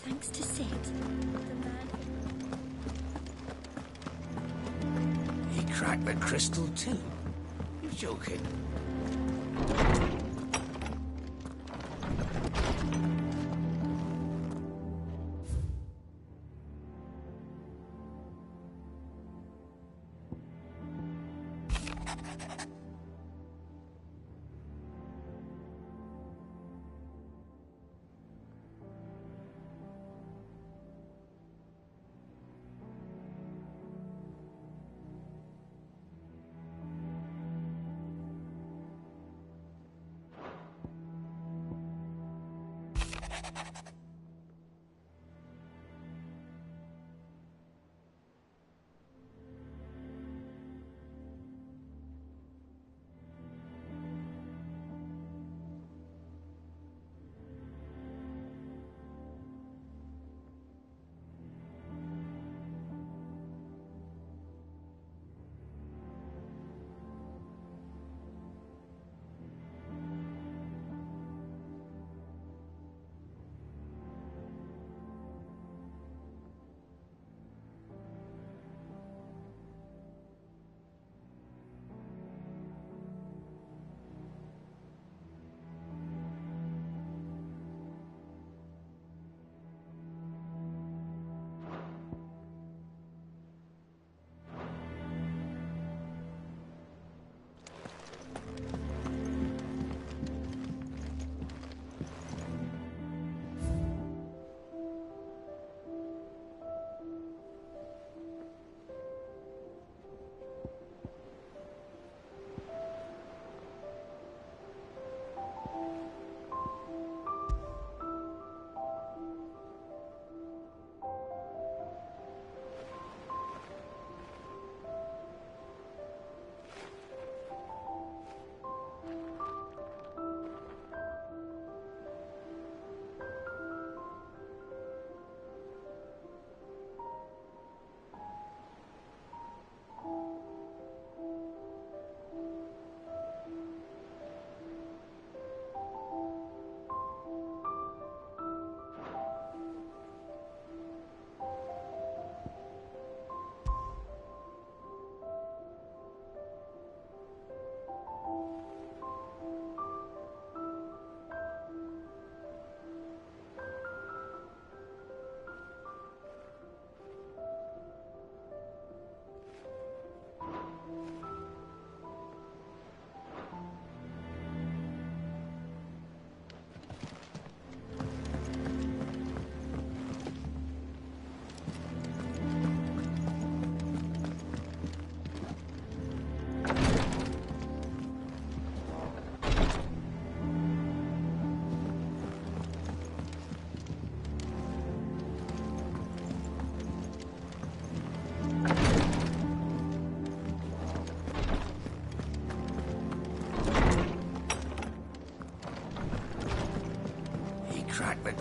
Thanks to Sid. He cracked the crystal too? You're joking.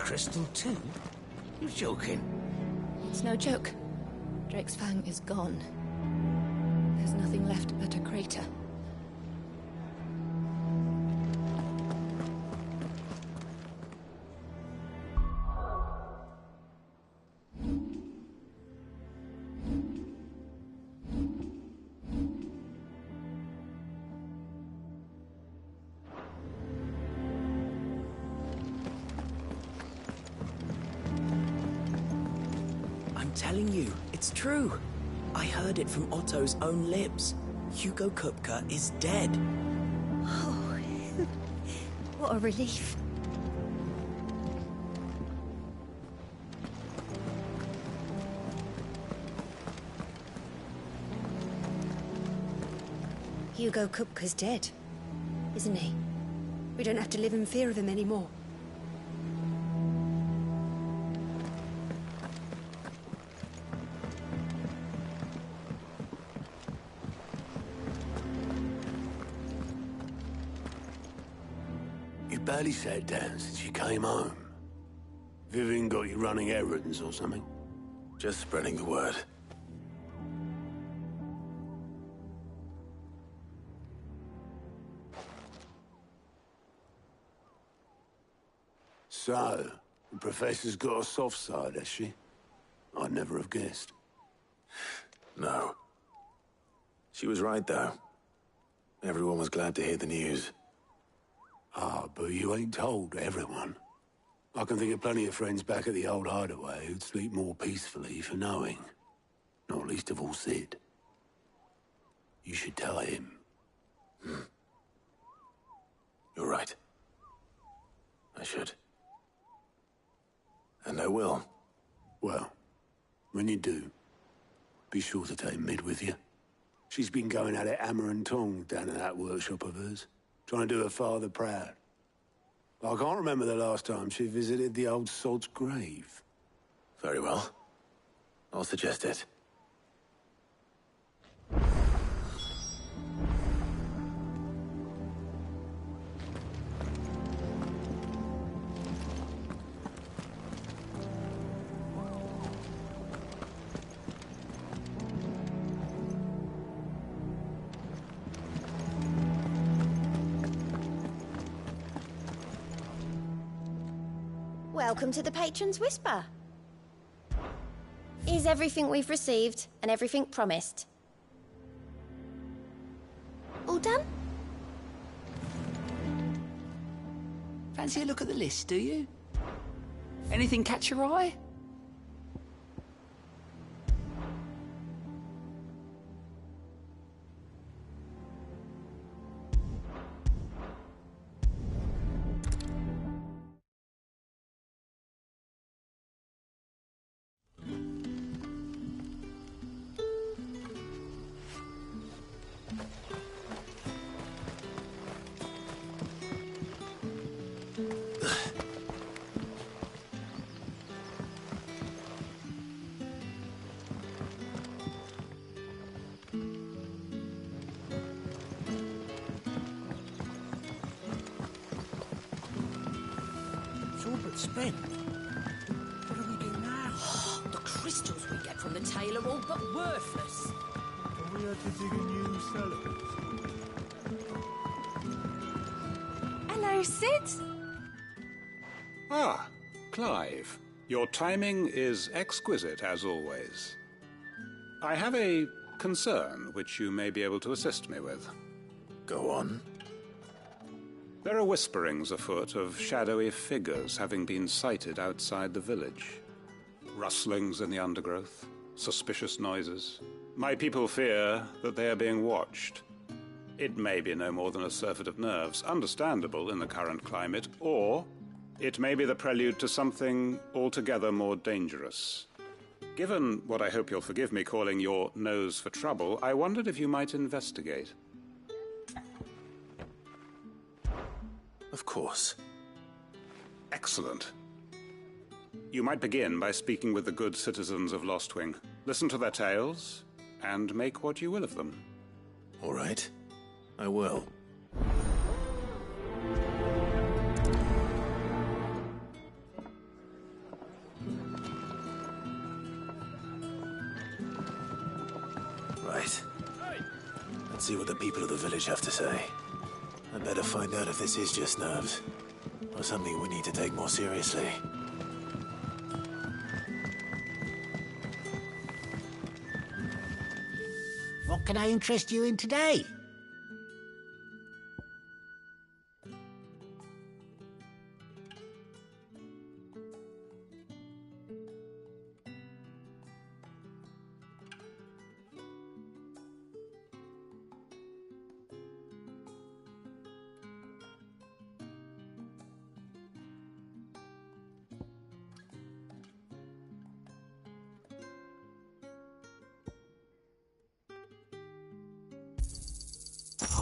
crystal too? You're joking. It's no joke. Drake's Fang is gone. There's nothing left but a crater. I'm telling you, it's true. I heard it from Otto's own lips. Hugo Kupka is dead. Oh, what a relief. Hugo Kupka's dead, isn't he? We don't have to live in fear of him anymore. You barely sat down since you came home. Vivian got you running errands or something? Just spreading the word. So, the Professor's got a soft side, has she? I'd never have guessed. No. She was right, though. Everyone was glad to hear the news. Ah, but you ain't told everyone. I can think of plenty of friends back at the old hideaway who'd sleep more peacefully for knowing. Not least of all Sid. You should tell him. You're right. I should. And I will. Well, when you do, be sure to take Mid with you. She's been going at it hammer and tong down at that workshop of hers, trying to do her father proud. I can't remember the last time she visited the old sod's grave. Very well. I'll suggest it. Welcome to the Patron's Whisper. Is everything we've received and everything promised? All done? Fancy a look at the list, do you? Anything catch your eye? Spent. What do we do now? The crystals we get from the tail are all but worthless. Are we had to dig a new cellar? Hello, Sid. Ah, Clive. Your timing is exquisite, as always. I have a concern which you may be able to assist me with. Go on. There are whisperings afoot of shadowy figures having been sighted outside the village. Rustlings in the undergrowth, suspicious noises. My people fear that they are being watched. It may be no more than a surfeit of nerves, understandable in the current climate, or it may be the prelude to something altogether more dangerous. Given what I hope you'll forgive me calling your nose for trouble, I wondered if you might investigate. Of course. Excellent. You might begin by speaking with the good citizens of Lostwing. Listen to their tales, and make what you will of them. All right. I will. Let's see what the people of the village have to say. I'd better find out if this is just nerves, or something we need to take more seriously. What can I interest you in today?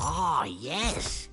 Ah, yes.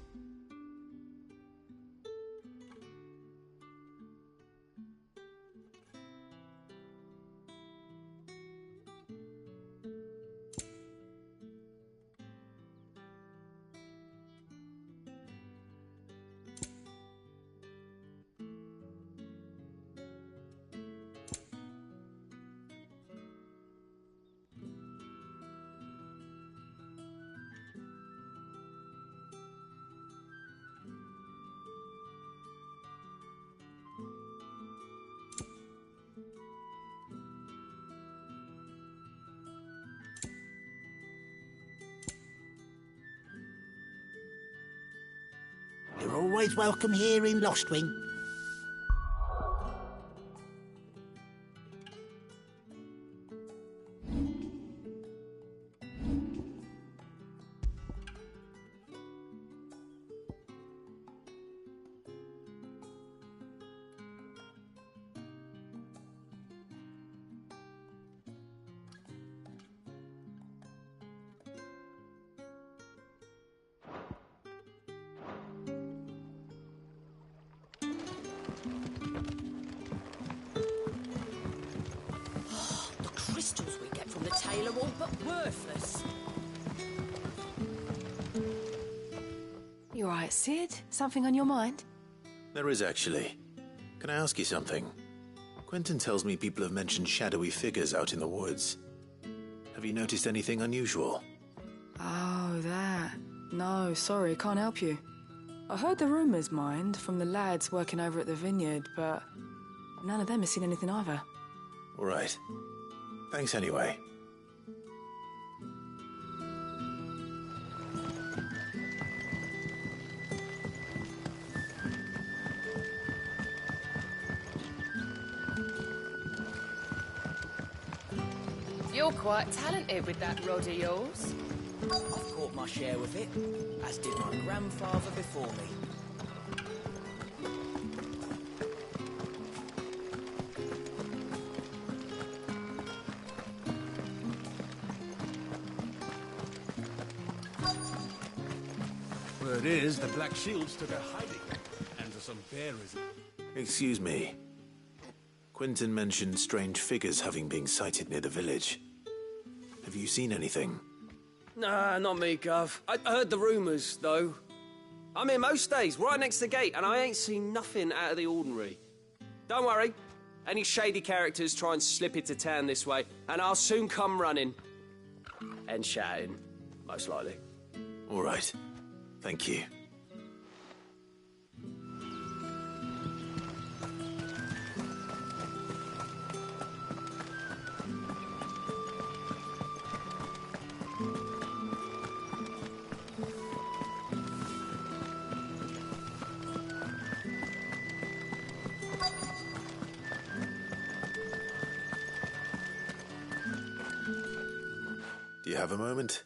You're always welcome here in Lostwing. Crystals we get from the tail are all but worthless. You all right, Sid? Something on your mind? There is, actually. Can I ask you something? Quentin tells me people have mentioned shadowy figures out in the woods. Have you noticed anything unusual? Oh, that. No, sorry, can't help you. I heard the rumours, mind, from the lads working over at the vineyard, but none of them has seen anything either. All right. Thanks anyway. You're quite talented with that rod of yours. I've caught my share with it, as did my grandfather before me. Word is, the Black Shields took a hiding, and to some bearers. Excuse me. Quentin mentioned strange figures having been sighted near the village. Have you seen anything? Nah, not me, Gov. I heard the rumours, though. I'm here most days, right next to the gate, and I ain't seen nothing out of the ordinary. Don't worry. Any shady characters try and slip into town this way, and I'll soon come running. And shouting, most likely. All right. Thank you. Do you have a moment?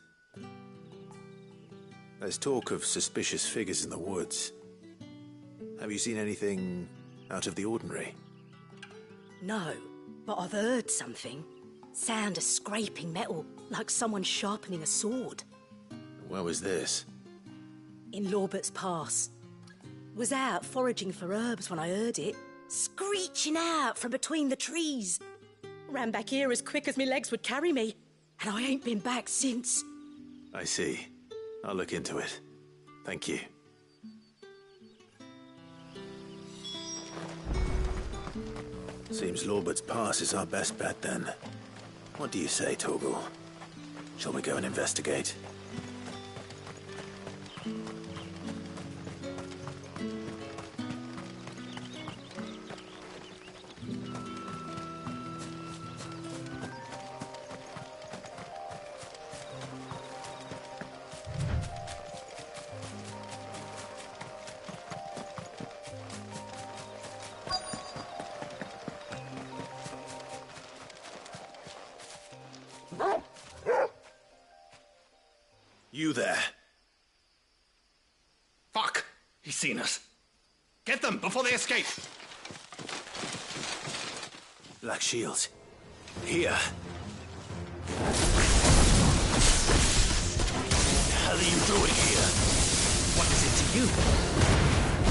There's talk of suspicious figures in the woods. Have you seen anything out of the ordinary? No, but I've heard something. Sound of scraping metal, like someone sharpening a sword. Where was this? In Lorbert's Pass. Was out foraging for herbs when I heard it, screeching out from between the trees. Ran back here as quick as my legs would carry me, and I ain't been back since. I see. I'll look into it. Thank you. Seems Lorbert's Pass is our best bet, then. What do you say, Torgal? Shall we go and investigate? You there. Fuck! He's seen us. Get them before they escape! Black Shield. Here. What the hell are you doing here? What is it to you?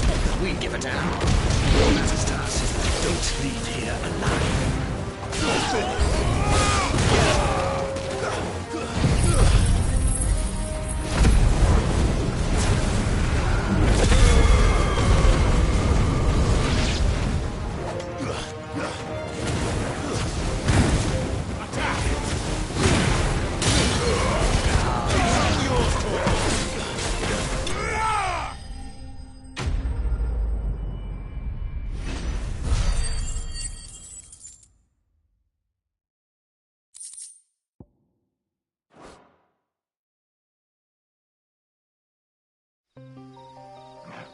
Not that we give a damn. What matters to us is that don't leave here alive. You're finished.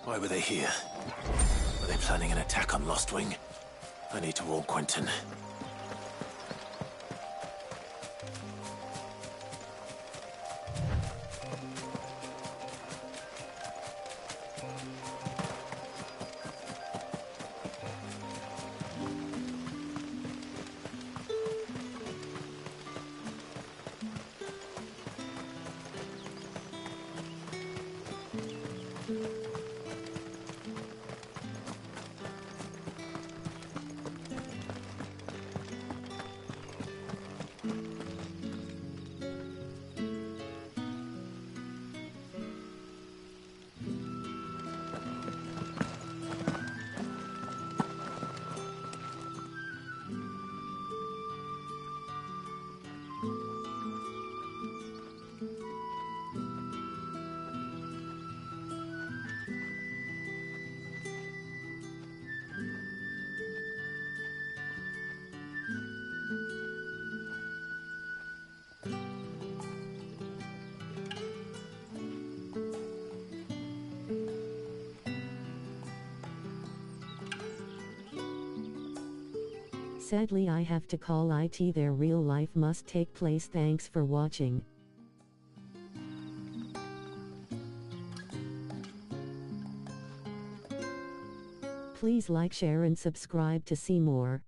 Why were they here? Were they planning an attack on Lostwing? I need to warn Quentin. Sadly, I have to call it. Their real life must take place. Thanks for watching. Please like, share and subscribe to see more.